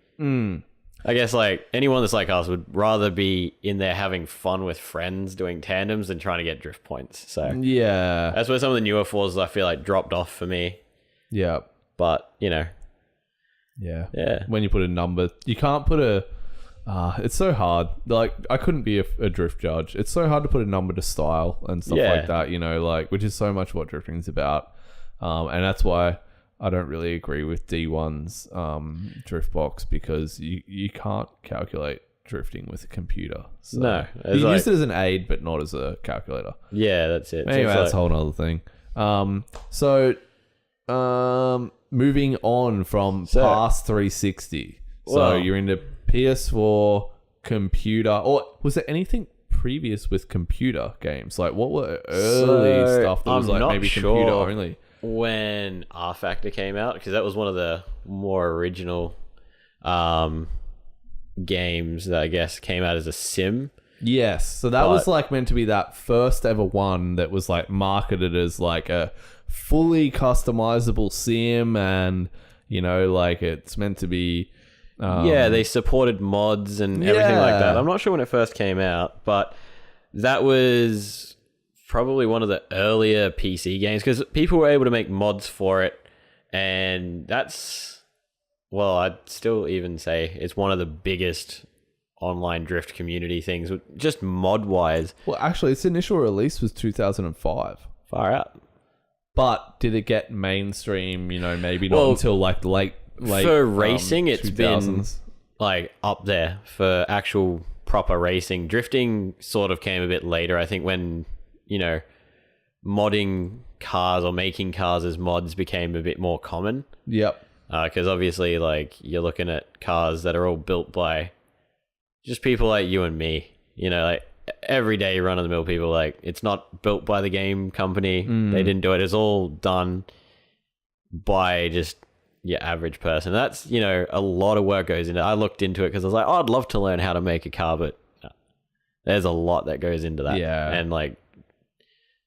I guess like anyone that's like us would rather be in there having fun with friends doing tandems than trying to get drift points. So that's where some of the newer Forzas I feel like dropped off for me. But when you put a number, you can't put a it's so hard. Like, I couldn't be a drift judge. It's so hard to put a number to style and stuff like that, like, which is so much what drifting is about. And that's why I don't really agree with D1's drift box, because you can't calculate drifting with a computer. So no. You use it as an aid, but not as a calculator. Yeah, that's it. Anyway, that's a whole other thing. Moving on from past 360. So you're into PS4, computer, or was there anything previous with computer games? Like, what were early stuff that was like maybe computer only? When R Factor came out, because that was one of the more original games that I guess came out as a sim. Yes, so that was like meant to be that first ever one that was like marketed as like a fully customizable sim, and like it's meant to be they supported mods and everything like that. I'm not sure when it first came out, but that was probably one of the earlier PC games, because people were able to make mods for it, and that's, I'd still even say it's one of the biggest online drift community things, just mod wise. Well, actually, its initial release was 2005. Far out. But did it get mainstream? Maybe not until like late for racing. It's 2000s. Been like up there for actual proper racing. Drifting sort of came a bit later, I think, when modding cars or making cars as mods became a bit more common. Because obviously, like, you're looking at cars that are all built by just people like you and me. Like, everyday run-of-the-mill people. Like, it's not built by the game company. They didn't do it. It's all done by just your average person. That's, a lot of work goes into it. I looked into it because I was like, I'd love to learn how to make a car, but there's a lot that goes into that. And, like,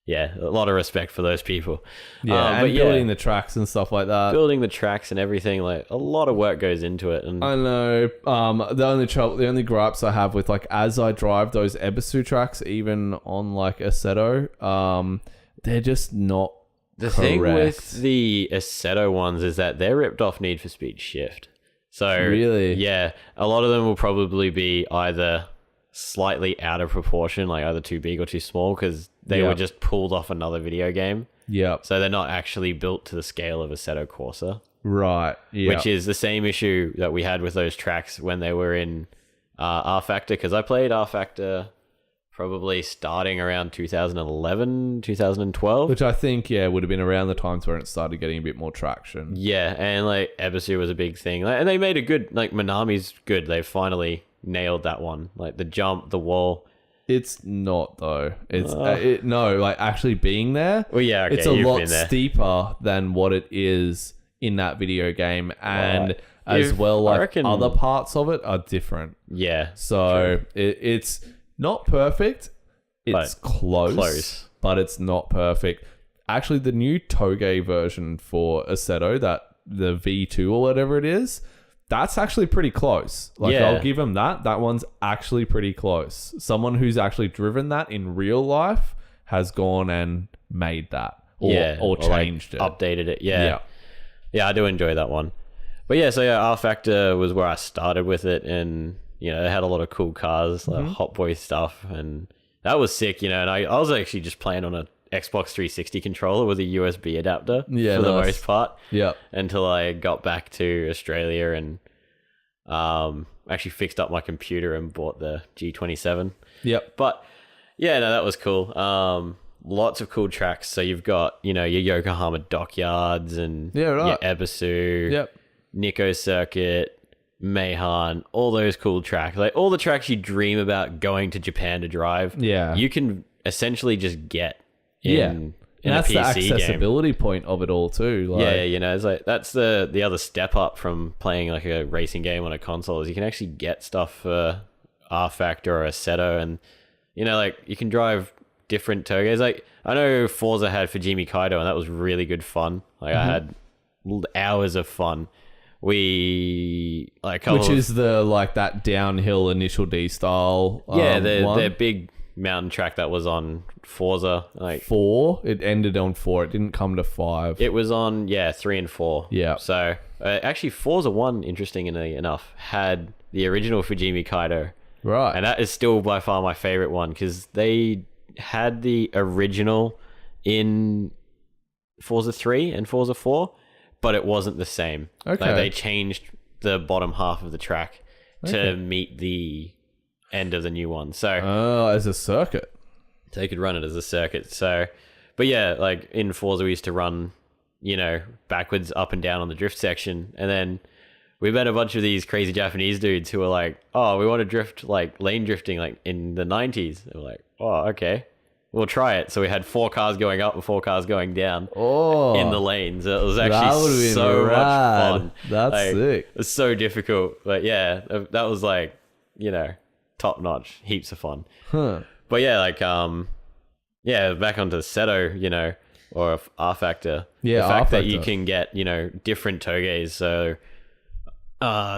a lot of respect for those people. And building the tracks and stuff like that. Building the tracks and everything, like, a lot of work goes into it. And I know. The only gripes I have with, like, as I drive those Ebisu tracks, even on like Assetto, they're just not the correct. Thing with the Assetto ones is that they're ripped off Need for Speed Shift. So really, a lot of them will probably be either slightly out of proportion, like either too big or too small, because they were just pulled off another video game. So they're not actually built to the scale of Assetto Corsa. Right. Which is the same issue that we had with those tracks when they were in R Factor, because I played R Factor probably starting around 2011, 2012. Which I think, would have been around the times where it started getting a bit more traction. And like Ebisu was a big thing. And they made a good, like, Minami's good. They finally nailed that one. Like, the jump, the wall. It's not, though. It's no, like, actually being there. Well, yeah, okay, it's a lot steeper than what it is in that video game, and as well, like, other parts of it are different. So it's not perfect. It's close, but it's not perfect. Actually, the new Touge version for Assetto, that the V2 or whatever it is, that's actually pretty close. Like, Yeah. I'll give him that. That one's actually pretty close. Someone who's actually driven that in real life has gone and made that or changed it. Updated it. Yeah, I do enjoy that one. But yeah, so R Factor was where I started with it, and you know, it had a lot of cool cars, like Hot Boy stuff, and that was sick, you know. And I was actually just playing on a Xbox 360 controller with a USB adapter for the most part. Yeah. Until I got back to Australia and actually fixed up my computer and bought the G27. Yep. But yeah, no, that was cool. Lots of cool tracks. So you've got, you know, your Yokohama Dockyards and your Ebisu, Yep. Nikko Circuit, Meihan, all those cool tracks. Like all the tracks you dream about going to Japan to drive. Yeah. You can essentially just get in And that's a the PC game. accessibility point of it all too. Like, Yeah, you know, it's like that's the other step up from playing like a racing game on a console is you can actually get stuff for R Factor or Assetto, and you know, like you can drive different Toge's. Like I know Forza had Fujimi Kaido, and that was really good fun. Like I had hours of fun. We like which is the like that downhill initial D style. their big mountain track that was on Forza, like 4. It ended on 4. It didn't come to 5. it was on 3 and 4. Yeah. So actually Forza 1, interestingly enough, had the original Fujimi Kaido, Right. and that is still by far my favorite one because they had the original in Forza 3 and Forza 4, but it wasn't the same. Okay. Like they changed the bottom half of the track to meet the end of the new one. So As a circuit. they could run it as a circuit. So, but yeah, like in Forza, we used to run, you know, backwards, up and down on the drift section. And then we met a bunch of these crazy Japanese dudes who were like, oh, we want to drift like lane drifting like in the 90s. They were like, oh, okay, we'll try it. So we had 4 cars going up and 4 cars going down in the lanes. It was actually so much fun. That's like, sick. It's so difficult. But yeah, that was like, you know, top notch, heaps of fun. Huh. But yeah, like back onto Seto, you know, or R Factor. Yeah, the fact that R-Factor. you can get, you know, different Toge's. So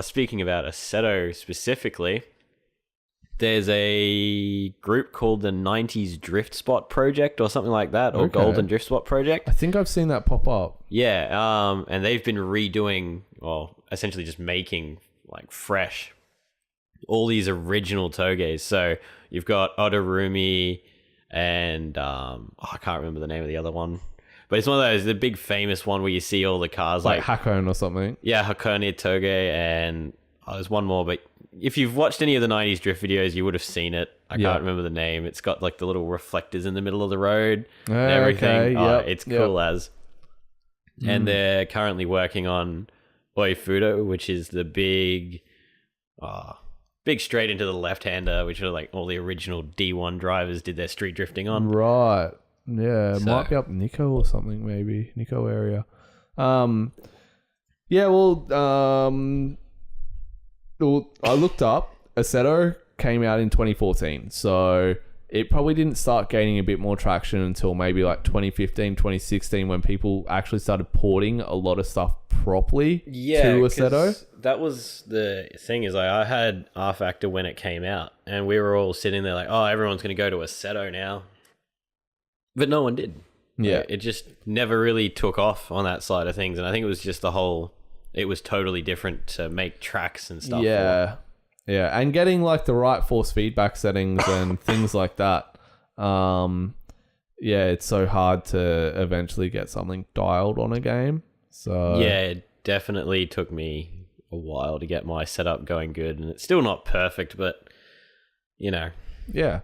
speaking about Assetto specifically, there's a group called the 90s Drift Spot Project or something like that, or Okay. Golden Drift Spot Project. I think I've seen that pop up. Yeah, and they've been redoing, well, essentially just making like fresh all these original Toge's. So you've got Odorumi and I can't remember the name of the other one, but it's one of those, the big famous one where you see all the cars Like Hakone or something. yeah, Hakone Toge, and there's one more, but if you've watched any of the 90s drift videos, you would have seen it. I Yeah. can't remember the name. It's got like the little reflectors in the middle of the road and Okay, everything. yep, It's yep. cool as. And they're currently working on Oifudo, which is the big straight into the left-hander, which are like all the original D1 drivers did their street drifting on. Right. Yeah, it So- might be up Nico or something, maybe. Nico area. Yeah, well, I looked up. Assetto came out in 2014, so it probably didn't start gaining a bit more traction until maybe like 2015, 2016, when people actually started porting a lot of stuff properly to Assetto. That was the thing, is like I had R Factor when it came out, and we were all sitting there like, oh, everyone's going to go to Assetto now. But no one did. Yeah. Like, it just never really took off on that side of things. And I think it was just it was totally different to make tracks and stuff. Yeah. Yeah. And getting like the right force feedback settings and things like that. Yeah, it's so hard to eventually get something dialed on a game. So Yeah, it definitely took me a while to get my setup going good. And it's still not perfect, but, you know, yeah.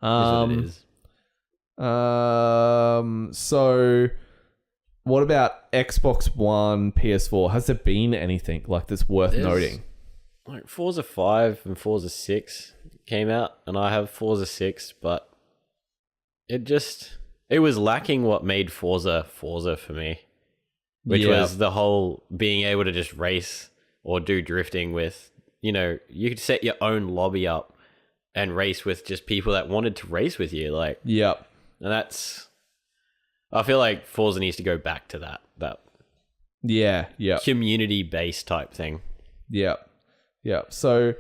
it is what it is. So what about Xbox One, PS4? Has there been anything like this worth There's- noting? Like Forza 5 and Forza 6 came out, and I have Forza 6, but it was lacking what made Forza for me, which Yeah. was the whole being able to just race or do drifting with, you know, you could set your own lobby up and race with just people that wanted to race with you. Like, Yep. and I feel like Forza needs to go back to that Yeah. Yep. community based type thing. Yeah. Yeah. So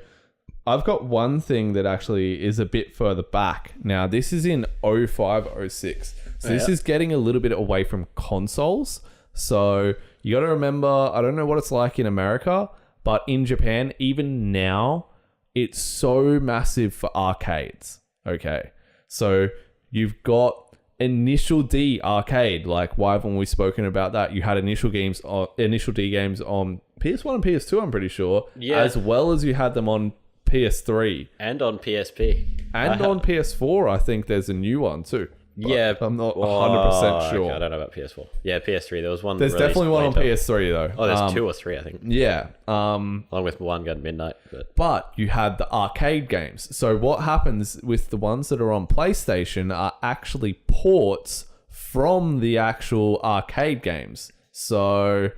I've got one thing that actually is a bit further back. Now, this is in 05, 06. So this is getting a little bit away from consoles. So you got to remember, I don't know what it's like in America, but in Japan, even now, it's so massive for arcades. Okay. So you've got Initial D arcade. Like, why haven't we spoken about that? You had Initial D games on PS1 and PS2, I'm pretty sure. Yeah. As well as you had them on PS3. And on PSP. And on PS4, I think there's a new one too. But Yeah. I'm not 100% sure. Okay, I don't know about PS4. Yeah, PS3. There was one. There's released definitely one on later. PS3 though. Oh, there's 2 or 3, I think. Yeah. Along with One Gun Midnight. But you had the arcade games. So what happens with the ones that are on PlayStation are actually ports from the actual arcade games. So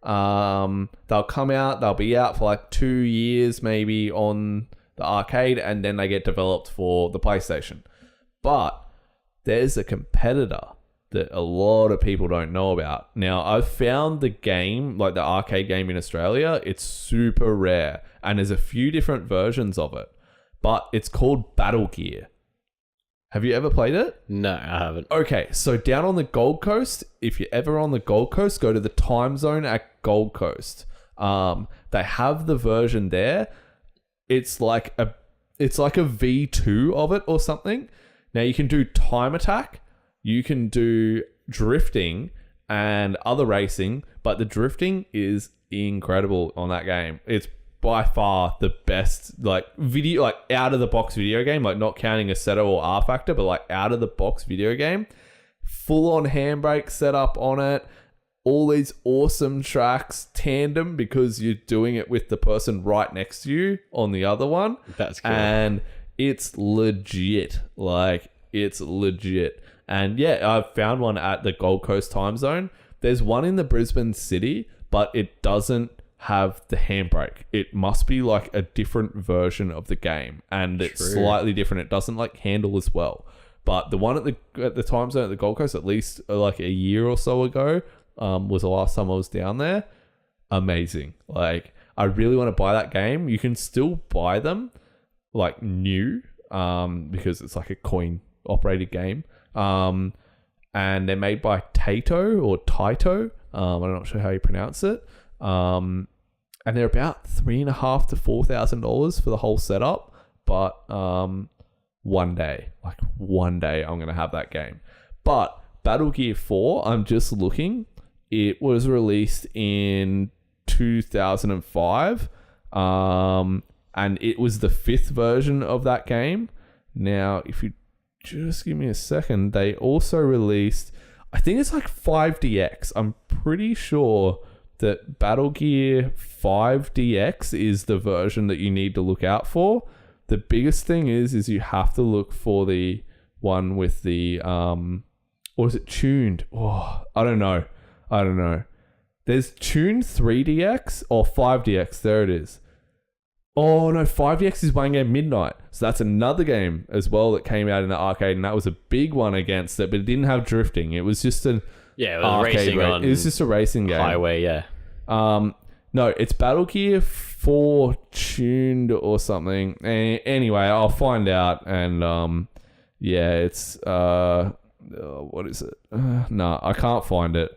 they'll come out, they'll be out for like 2 years maybe on the arcade, and then they get developed for the PlayStation. But there's a competitor that a lot of people don't know about. Now, I've found the game, like the arcade game in Australia, it's super rare. And there's a few different versions of it. But it's called Battle Gear. Have you ever played it? No, I haven't. Okay, so down on the Gold Coast, if you're ever on the Gold Coast, go to the Time Zone at Gold Coast. They have the version there. It's like a V2 of it or something. Now, you can do time attack, you can do drifting and other racing, but the drifting is incredible on that game. It's by far the best, like, video, like, out-of-the-box video game, like, not counting Assetto or R-Factor, but, like, out-of-the-box video game. Full-on handbrake setup on it. All these awesome tracks, tandem, because you're doing it with the person right next to you on the other one. That's cool. And it's legit. Like, it's legit. And yeah, I've found one at the Gold Coast time zone. There's one in the Brisbane city, but it doesn't have the handbrake. It must be like a different version of the game. And it's slightly different. It doesn't like handle as well. But the one at the time zone at the Gold Coast, at least like a year or so ago, was the last time I was down there. Amazing. Like, I really want to buy that game. You can still buy them like new, because it's like a coin operated game. And they're made by Taito or Taito. I'm not sure how you pronounce it. And they're about $3,500 to $4,000 for the whole setup. But one day I'm gonna have that game. But Battle Gear 4, I'm just looking. It was released in 2005. And it was the 5th version of that game. Now, if you just give me a second, they also released, I think it's like 5DX. I'm pretty sure that Battle Gear 5DX is the version that you need to look out for. The biggest thing is you have to look for the one with the, or is it tuned? Oh, I don't know. There's tuned 3DX or 5DX. There it is. Oh no, 5DX is One Game Midnight. So that's another game as well that came out in the arcade, and that was a big one against it, but it didn't have drifting. It was just an it was racing on. It was just a racing game. Highway, yeah. No, it's Battle Gear 4 tuned or something. Anyway, I'll find out, and yeah, it's what is it? No, I can't find it.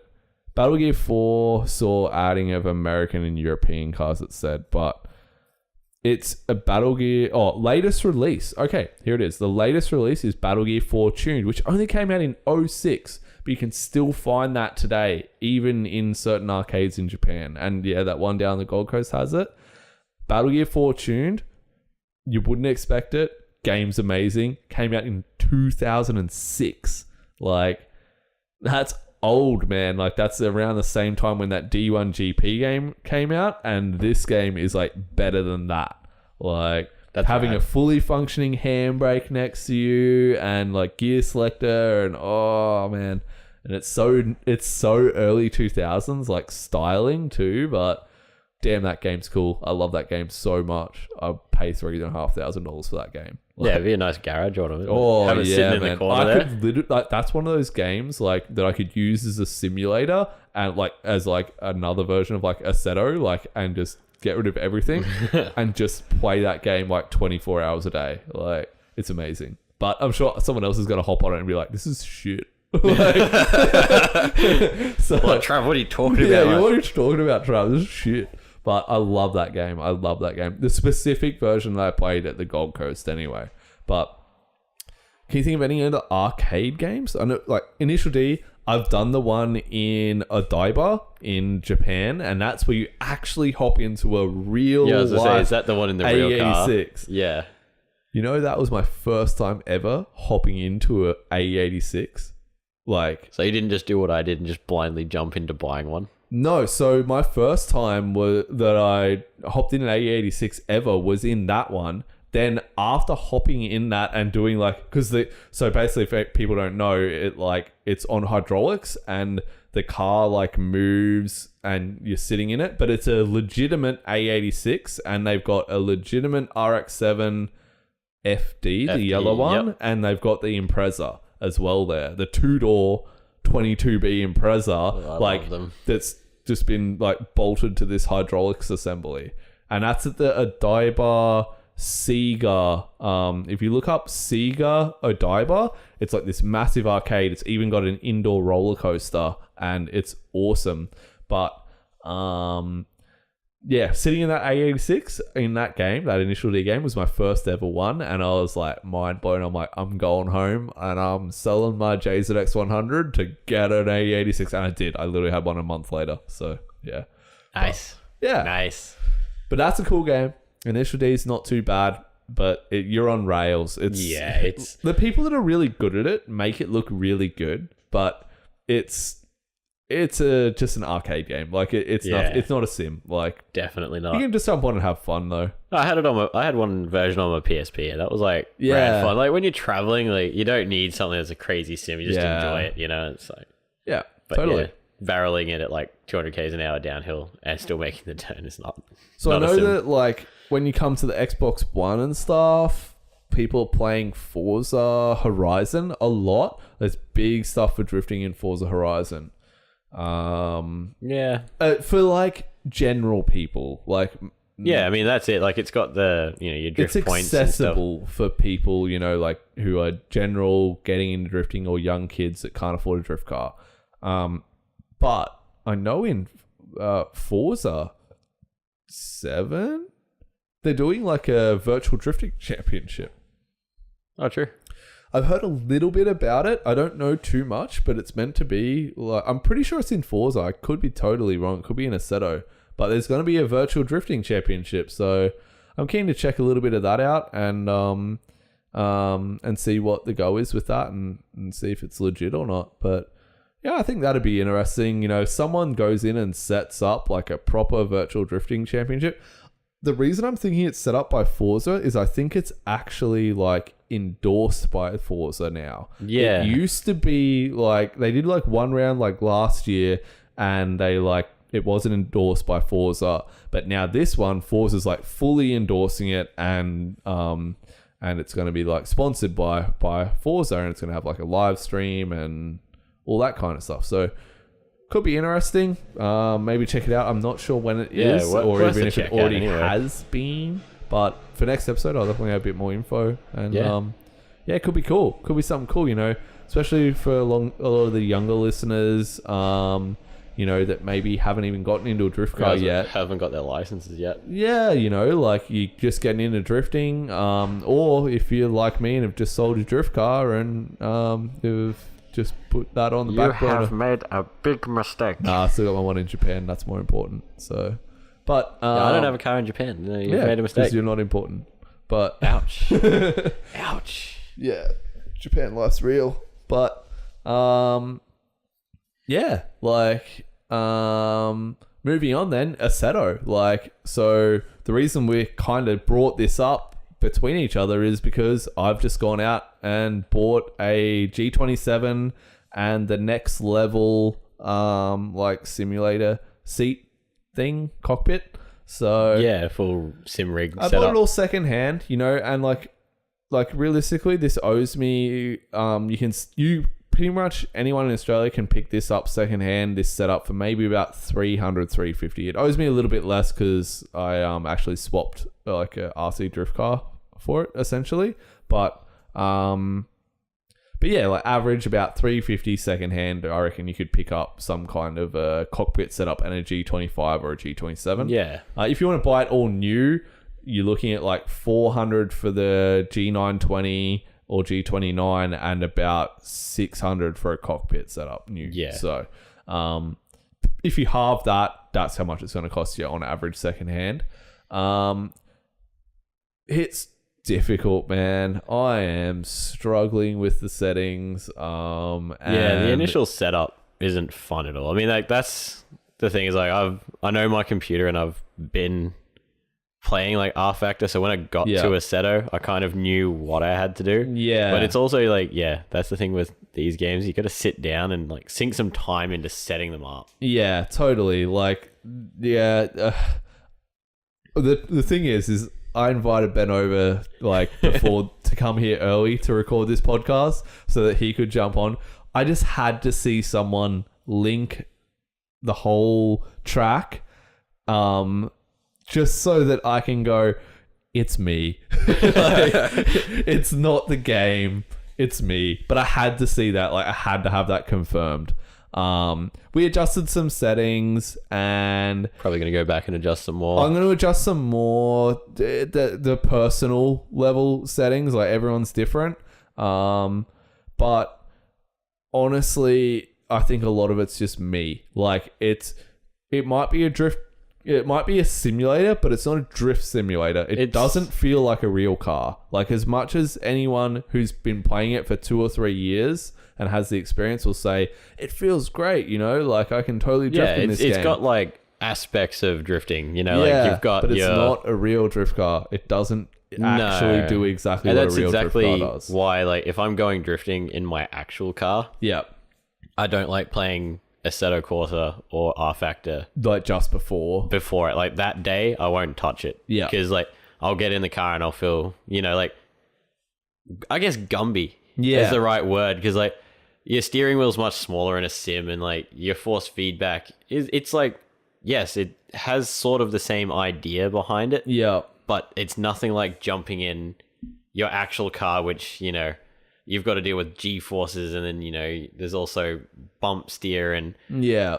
Battle Gear 4 saw adding of American and European cars, it said, but it's a Battle Gear... Oh, latest release. Okay, here it is. The latest release is Battle Gear 4 Tuned, which only came out in 06, but you can still find that today, even in certain arcades in Japan. And yeah, that one down the Gold Coast has it. Battle Gear 4 Tuned, you wouldn't expect it. Game's amazing. Came out in 2006. Like, that's old, man. Like, that's around the same time when that D1 GP game came out, and this game is like better than that. Like, that's having a fully functioning handbrake next to you and like gear selector, and oh man, and it's so early 2000s, like styling too, but damn, that game's cool. I love that game so much. I'll pay $3,500 for that game. Like, yeah, it'd be a nice garage on it. Oh have it yeah, sitting in man. the corner there. Could literally, like, that's one of those games like that I could use as a simulator and like as like another version of like Assetto, like, and just get rid of everything and just play that game like 24 hours a day. Like, it's amazing. But I'm sure someone else is going to hop on it and be like, this is shit. So, What, Trav, what are you talking yeah, about? what are you talking about, Trav? This is shit. But I love that game. I love that game. The specific version that I played at the Gold Coast anyway. But can you think of any other arcade games? I know, like, Initial D, I've done the one in Odaiba in Japan, and that's where you actually hop into a real Yeah, I was going to say, life is that the one in the real car? A86. Yeah. You know, that was my first time ever hopping into a A86. Like, So you didn't just do what I did and just blindly jump into buying one? no, so my first time that I hopped in an A86 ever was in that one. Then after hopping in that and doing like, so basically if people don't know, it's on hydraulics and the car like moves and you're sitting in it, but it's a legitimate A86 and they've got a legitimate RX-7 FD, the yellow one, yep. and they've got the Impreza as well there, the 2-door 22B Impreza, love them. that's just been like bolted to this hydraulics assembly, and that's at the Odaiba Sega. If you look up Sega Odaiba, it's like this massive arcade. It's even got an indoor roller coaster, and it's awesome. But yeah, sitting in that A86 in that game, that Initial D game, was my first ever one, and I was like mind blown. I'm like, I'm going home and I'm selling my JZX 100 to get an A86, and I did. I literally had one a month later. So yeah, Nice. yeah, Nice. but that's a cool game. Initial D is not too bad, but you're on rails. It's the people that are really good at it make it look really good, but it's just an arcade game. Like it's not a sim. Like, Definitely you not. can just jump on and have fun though. I had one version on my PSP, and that was like Yeah. rad fun. Like when you're traveling, like you don't need something that's a crazy sim. You just Yeah. enjoy it, you know. It's like, Yeah, but totally. yeah, barreling it at like 200 k's an hour downhill and still making the turn is not. So not I a know sim. that like when you come to the Xbox One and stuff, people are playing Forza Horizon a lot. There's big stuff for drifting in Forza Horizon. Yeah. For like general people, like Yeah, I mean that's it. Like it's got the your drift it's points and stuff. accessible for people, like who are general getting into drifting or young kids that can't afford a drift car. But I know in Forza 7, they're doing like a virtual drifting championship. Oh, true. I've heard a little bit about it. I don't know too much, but it's meant to be like, I'm pretty sure it's in Forza. I could be totally wrong. It could be in Assetto, but there's going to be a virtual drifting championship. So I'm keen to check a little bit of that out and see what the go is with that and see if it's legit or not. But yeah, I think that'd be interesting. If someone goes in and sets up like a proper virtual drifting championship. The reason I'm thinking it's set up by Forza is I think it's actually like endorsed by Forza now. Yeah. It used to be like they did like one round like last year and they like it wasn't endorsed by Forza, but now this one Forza's like fully endorsing it and it's going to be like sponsored by Forza and it's going to have like a live stream and all that kind of stuff. So could be interesting. Maybe check it out. I'm not sure when it is, or even if it already has been. But for next episode, I'll definitely have a bit more info. And it could be cool. Could be something cool, especially for a lot of the younger listeners, that maybe haven't even gotten into a drift car yet. Haven't got their licenses yet. Yeah, like you just getting into drifting, or if you're like me and have just sold your drift car and you've just put that on the back burner. You have made a big mistake. Nah, I still got my one in Japan. That's more important. So, but I don't have a car in Japan. No, you've made a mistake. Because you're not important. But ouch, ouch. Yeah, Japan life's real. But moving on then, Assetto. So the reason we kind of brought this up between each other is because I've just gone out and bought a G27 and the next level simulator seat thing, cockpit. So yeah, full sim rig. I bought it all secondhand, and like realistically, this owes me. You pretty much anyone in Australia can pick this up secondhand, this setup for maybe about 300, 350. It owes me a little bit less because I actually swapped like a RC drift car for it essentially. But yeah, like average about 350 secondhand. I reckon you could pick up some kind of a cockpit setup and a G25 or a G27. Yeah. If you want to buy it all new, you're looking at like 400 for the G920 or G29 and about 600 for a cockpit setup new. Yeah. So if you halve that, that's how much it's going to cost you on average secondhand. It's difficult, man. I am struggling with the settings. And the initial setup isn't fun at all. I mean, like that's the thing is like I know my computer and I've been playing like rFactor, so when I got to Assetto, I kind of knew what I had to do. Yeah. But it's also like, that's the thing with these games. You got to sit down and like sink some time into setting them up. Yeah, totally. Like, the thing is I invited Ben over like before to come here early to record this podcast so that he could jump on. I just had to see someone link the whole track, just so that I can go, it's me. Like, it's not the game, it's me. But I had to see that. Like, I had to have that confirmed. We adjusted some settings and probably going to go back and adjust some more. I'm going to adjust some more the personal level settings. Like, everyone's different. But honestly, I think a lot of it's just me. Like, it might be a simulator, but it's not a drift simulator. It doesn't feel like a real car. Like, as much as anyone who's been playing it for 2 or 3 years and has the experience will say, it feels great, you know? Like, I can totally drift in this game. It's got, like, aspects of drifting, you know? Like, you've got but it's not a real drift car. It doesn't actually do exactly what a real drift car does. And that's exactly why, like, if I'm going drifting in my actual car, I don't like playing Assetto Corsa or rFactor like just before it. Like, that day I won't touch it because like I'll get in the car and I'll feel, you know, like, I guess Gumby is the right word, because like your steering wheel's much smaller in a sim and like your force feedback it's like, yes, it has sort of the same idea behind it, but it's nothing like jumping in your actual car, which, you know, you've got to deal with G-forces, and then, you know, there's also bump steer and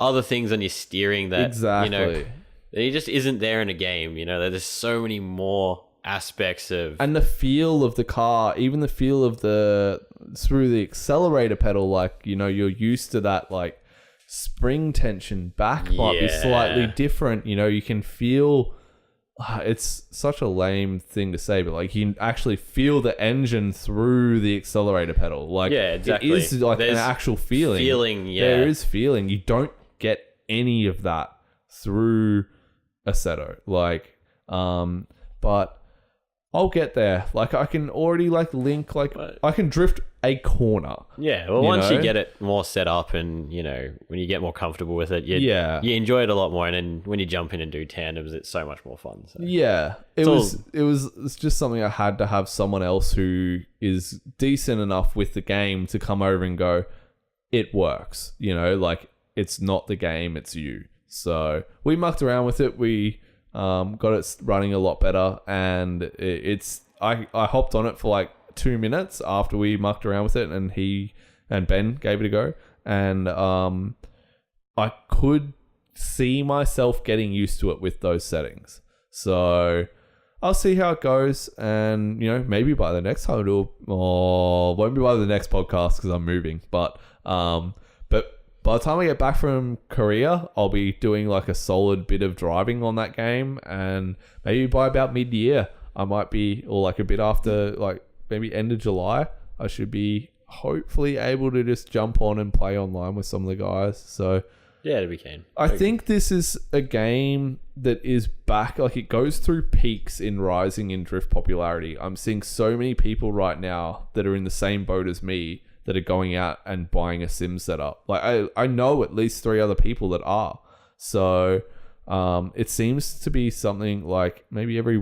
other things on your steering that, you know, it just isn't there in a game. You know, there's so many more aspects of... And the feel of the car, even the feel of through the accelerator pedal, like, you know, you're used to that, like, spring tension back might be slightly different. You know, you can feel... It's such a lame thing to say, but like, you can actually feel the engine through the accelerator pedal. Like, exactly. It is like an actual feeling. There is feeling. You don't get any of that through Assetto. Like, but I'll get there. Like, I can already like link, like, I can drift a corner. Yeah, well, once you get it more set up and, you know, when you get more comfortable with it, you enjoy it a lot more. And then when you jump in and do tandems, it's so much more fun. So. Yeah, it's just something I had to have someone else who is decent enough with the game to come over and go, it works. You know, like, it's not the game, it's you. So we mucked around with it. We got it running a lot better, and I hopped on it for like 2 minutes after we mucked around with it, and he and Ben gave it a go, and I could see myself getting used to it with those settings. So I'll see how it goes, and, you know, maybe by the next time won't be by the next podcast because I'm moving, but by the time I get back from Korea, I'll be doing like a solid bit of driving on that game, and maybe by about mid-year I might be, or like a bit after, like maybe end of July, I should be hopefully able to just jump on and play online with some of the guys. So yeah, it'll be keen. I think this is a game that is back, like, it goes through peaks in rising in drift popularity. I'm seeing so many people right now that are in the same boat as me that are going out and buying a sim setup. Like, I know at least 3 other people that are. So it seems to be something like maybe every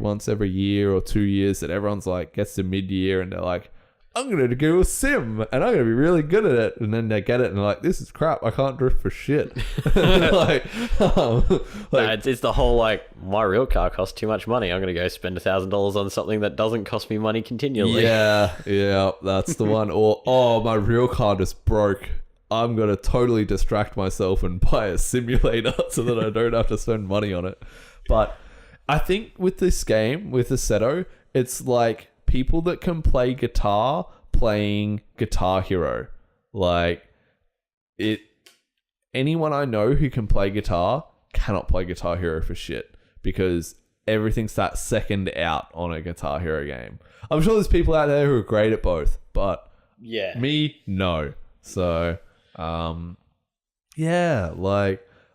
year or 2 years that everyone's like gets to mid-year and they're like, I'm going to do a sim and I'm going to be really good at it. And then they get it and they're like, this is crap. I can't drift for shit. like, it's the whole like, my real car costs too much money. I'm going to go spend $1,000 on something that doesn't cost me money continually. yeah, that's the one. Or, oh, my real car just broke. I'm going to totally distract myself and buy a simulator so that I don't have to spend money on it. But I think with this game, with Assetto, it's like people that can play guitar playing Guitar Hero. Like, anyone I know who can play guitar cannot play Guitar Hero for shit because everything's that second out on a Guitar Hero game. I'm sure there's people out there who are great at both, but me, no. So, like,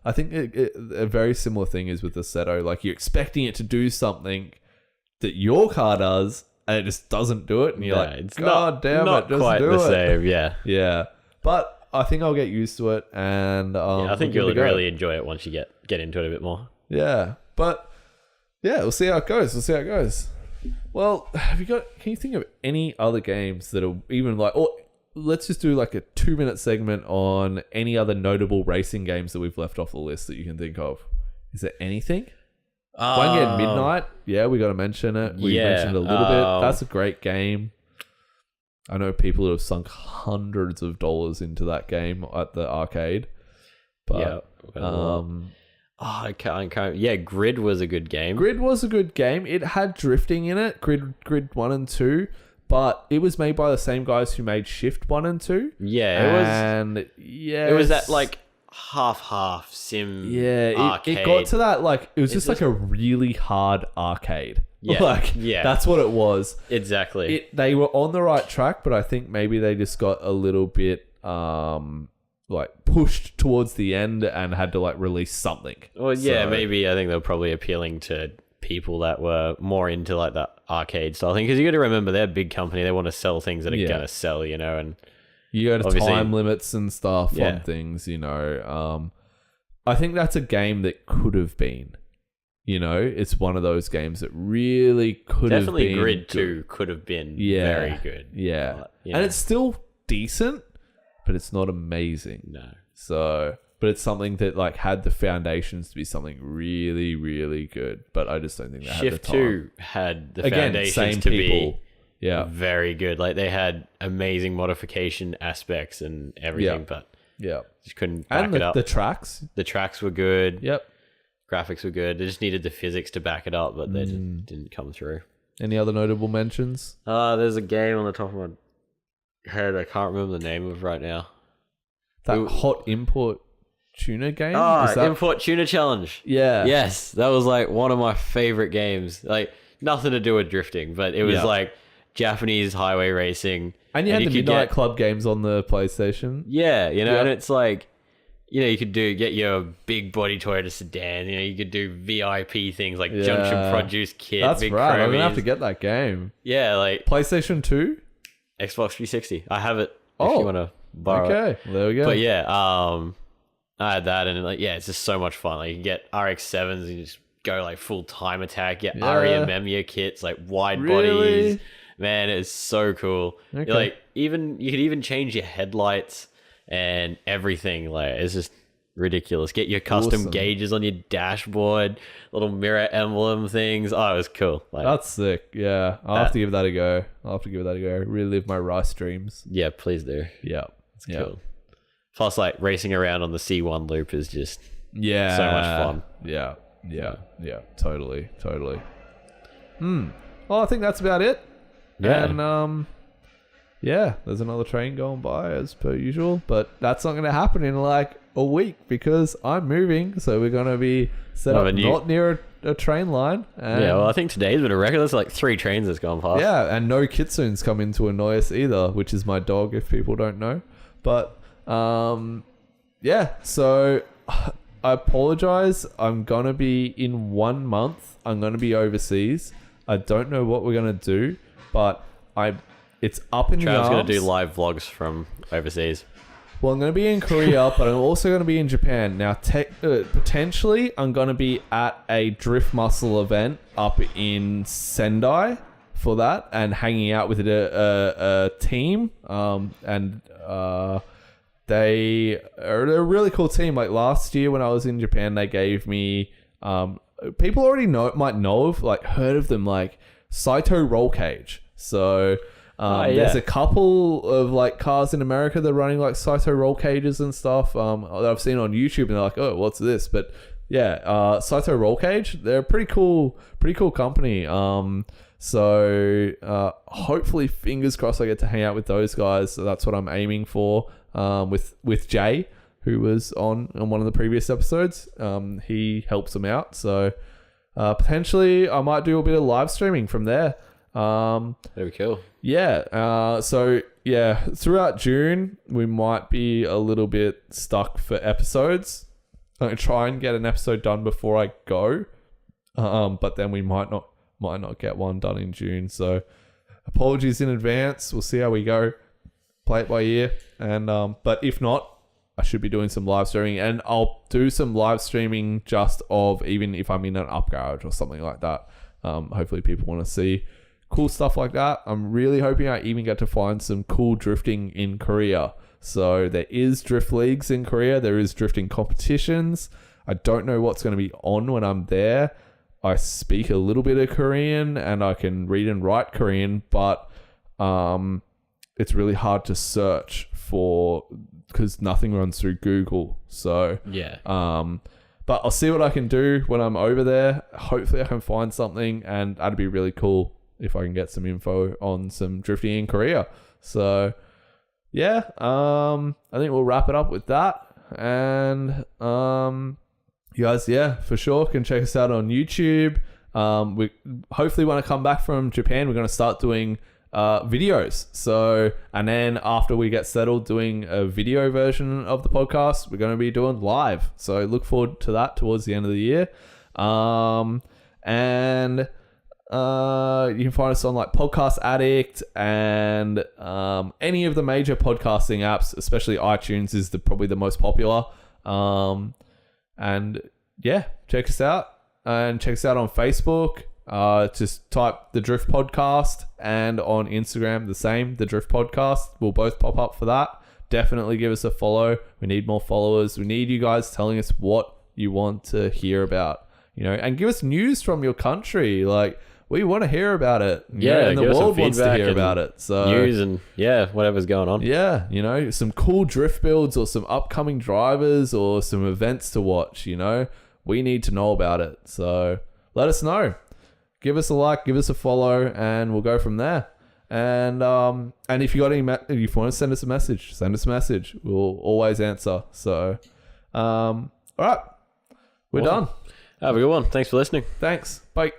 I think a very similar thing is with Assetto. Like, you're expecting it to do something that your car does, and it just doesn't do it, and you're like, it's God damn not it, just quite do the it. same, yeah. Yeah. But I think I'll get used to it, and I think you'll really enjoy it once you get into it a bit more. Yeah. But yeah, we'll see how it goes. Well, can you think of any other games that are even like, or let's just do like a 2-minute segment on any other notable racing games that we've left off the list that you can think of? Is there anything? One Game Midnight. Yeah, we got to mention it. We mentioned it a little bit. That's a great game. I know people who have sunk hundreds of dollars into that game at the arcade. But, I can't. Yeah, Grid was a good game. Grid was a good game. It had drifting in it. Grid 1 and 2. But it was made by the same guys who made Shift 1 and 2. Yeah, it was that like half sim. Yeah, it got to that like it was just like a really hard arcade. Yeah, that's what it was. Exactly. They were on the right track, but I think maybe they just got a little bit like pushed towards the end and had to like release something. Well, yeah, maybe I think they were probably appealing to people that were more into like the arcade style thing, because you got to remember they're a big company. They want to sell things that are gonna sell, and you go to time limits and stuff on things, I think that's a game that could have been, it's one of those games that really could have been. Definitely Grid 2 could have been very good. Yeah. And it's still decent, but it's not amazing. No. So, but it's something that like had the foundations to be something really, really good. But I just don't think they had the time. Shift 2 had the foundations to be very good. Like they had amazing modification aspects and everything, but just couldn't back it up. The tracks. The tracks were good. Yep. Graphics were good. They just needed the physics to back it up, but they just didn't come through. Any other notable mentions? There's a game on the top of my head I can't remember the name of right now. Hot Import Tuna game? Import Tuna Challenge. Yeah. Yes, that was like one of my favorite games. Like nothing to do with drifting, but it was like Japanese highway racing. And you had the Midnight Club games on the PlayStation. Yeah, and it's like, you could get your big body Toyota sedan. You could do VIP things like Junction Produce Kit. That's big right. chromies. I'm gonna have to get that game. Yeah, like PlayStation 2, Xbox 360. I have it. If you want to borrow it. Okay, well, there we go. But yeah, I had that, and it's just so much fun. Like you get RX-7s, and you just go like full time attack. Get Aria Memia kits, like wide bodies. Man, it's so cool. Okay. You could even change your headlights and everything. Like it's just ridiculous. Get your custom gauges on your dashboard, little mirror emblem things. Oh, it was cool. That's sick. Yeah, I'll have to give that a go. Relive my Rice dreams. Yeah, please do. Yeah, it's cool. Plus, like racing around on the C1 loop is just so much fun. Yeah. Totally. Well, I think that's about it. Yeah. And there's another train going by as per usual, but that's not going to happen in like a week because I'm moving, so we're going to be set up not near a train line. And well, I think today's been a record. There's like 3 trains that's gone past. Yeah, and no kitsunes come in to annoy us either, which is my dog if people don't know. But so I apologize. I'm going to be in 1 month. I'm going to be overseas. I don't know what we're going to do, but it's up in the arms. Trav's going to do live vlogs from overseas. Well, I'm going to be in Korea, but I'm also going to be in Japan. Now, potentially, I'm going to be at a Drift Muscle event up in Sendai for that and hanging out with a team. They are a really cool team. Like last year when I was in Japan, they gave me people already heard of them, like Saito Roll Cage. So there's a couple of like cars in America that are running like Saito Roll Cages and stuff that I've seen on YouTube, and they're like, oh, what's this? But yeah, Saito Roll Cage, they're a pretty cool company. So hopefully, fingers crossed, I get to hang out with those guys. So that's what I'm aiming for. With Jay, who was on one of the previous episodes. He helps them out. So potentially, I might do a bit of live streaming from there. Very cool. Yeah. So yeah, throughout June, we might be a little bit stuck for episodes. I'm gonna try and get an episode done before I go. But then we might not get one done in June. So apologies in advance. We'll see how we go. Play it by ear. And but if not, I should be doing some live streaming, and I'll do some live streaming just of even if I'm in an up garage or something like that. Hopefully people want to see cool stuff like that. I'm really hoping I even get to find some cool drifting in Korea. So there is drift leagues in Korea. There is drifting competitions. I don't know what's going to be on when I'm there. I speak a little bit of Korean and I can read and write Korean, but it's really hard to search for because nothing runs through Google. So yeah. But I'll see what I can do when I'm over there. Hopefully I can find something, and that'd be really cool if I can get some info on some drifting in Korea. So yeah, I think we'll wrap it up with that. And you guys, yeah, for sure can check us out on YouTube. We hopefully when I come back from Japan, we're going to start doing videos. So, and then after we get settled doing a video version of the podcast, we're going to be doing live. So look forward to that towards the end of the year. And you can find us on like Podcast Addict and any of the major podcasting apps, especially iTunes is probably the most popular. And yeah, check us out, and check us out on Facebook. Just type The Drift Podcast, and on Instagram the same, The Drift Podcast will both pop up for that. Definitely give us a follow. We need more followers. We need you guys telling us what you want to hear about, and give us news from your country. Like, we want to hear about it. And the world wants to hear about it. So news and whatever's going on. Yeah, some cool drift builds or some upcoming drivers or some events to watch. We need to know about it. So let us know. Give us a like, give us a follow, and we'll go from there. And if you got any, if you want to send us a message, send us a message. We'll always answer. So, all right, we're done. Have a good one. Thanks for listening. Thanks. Bye.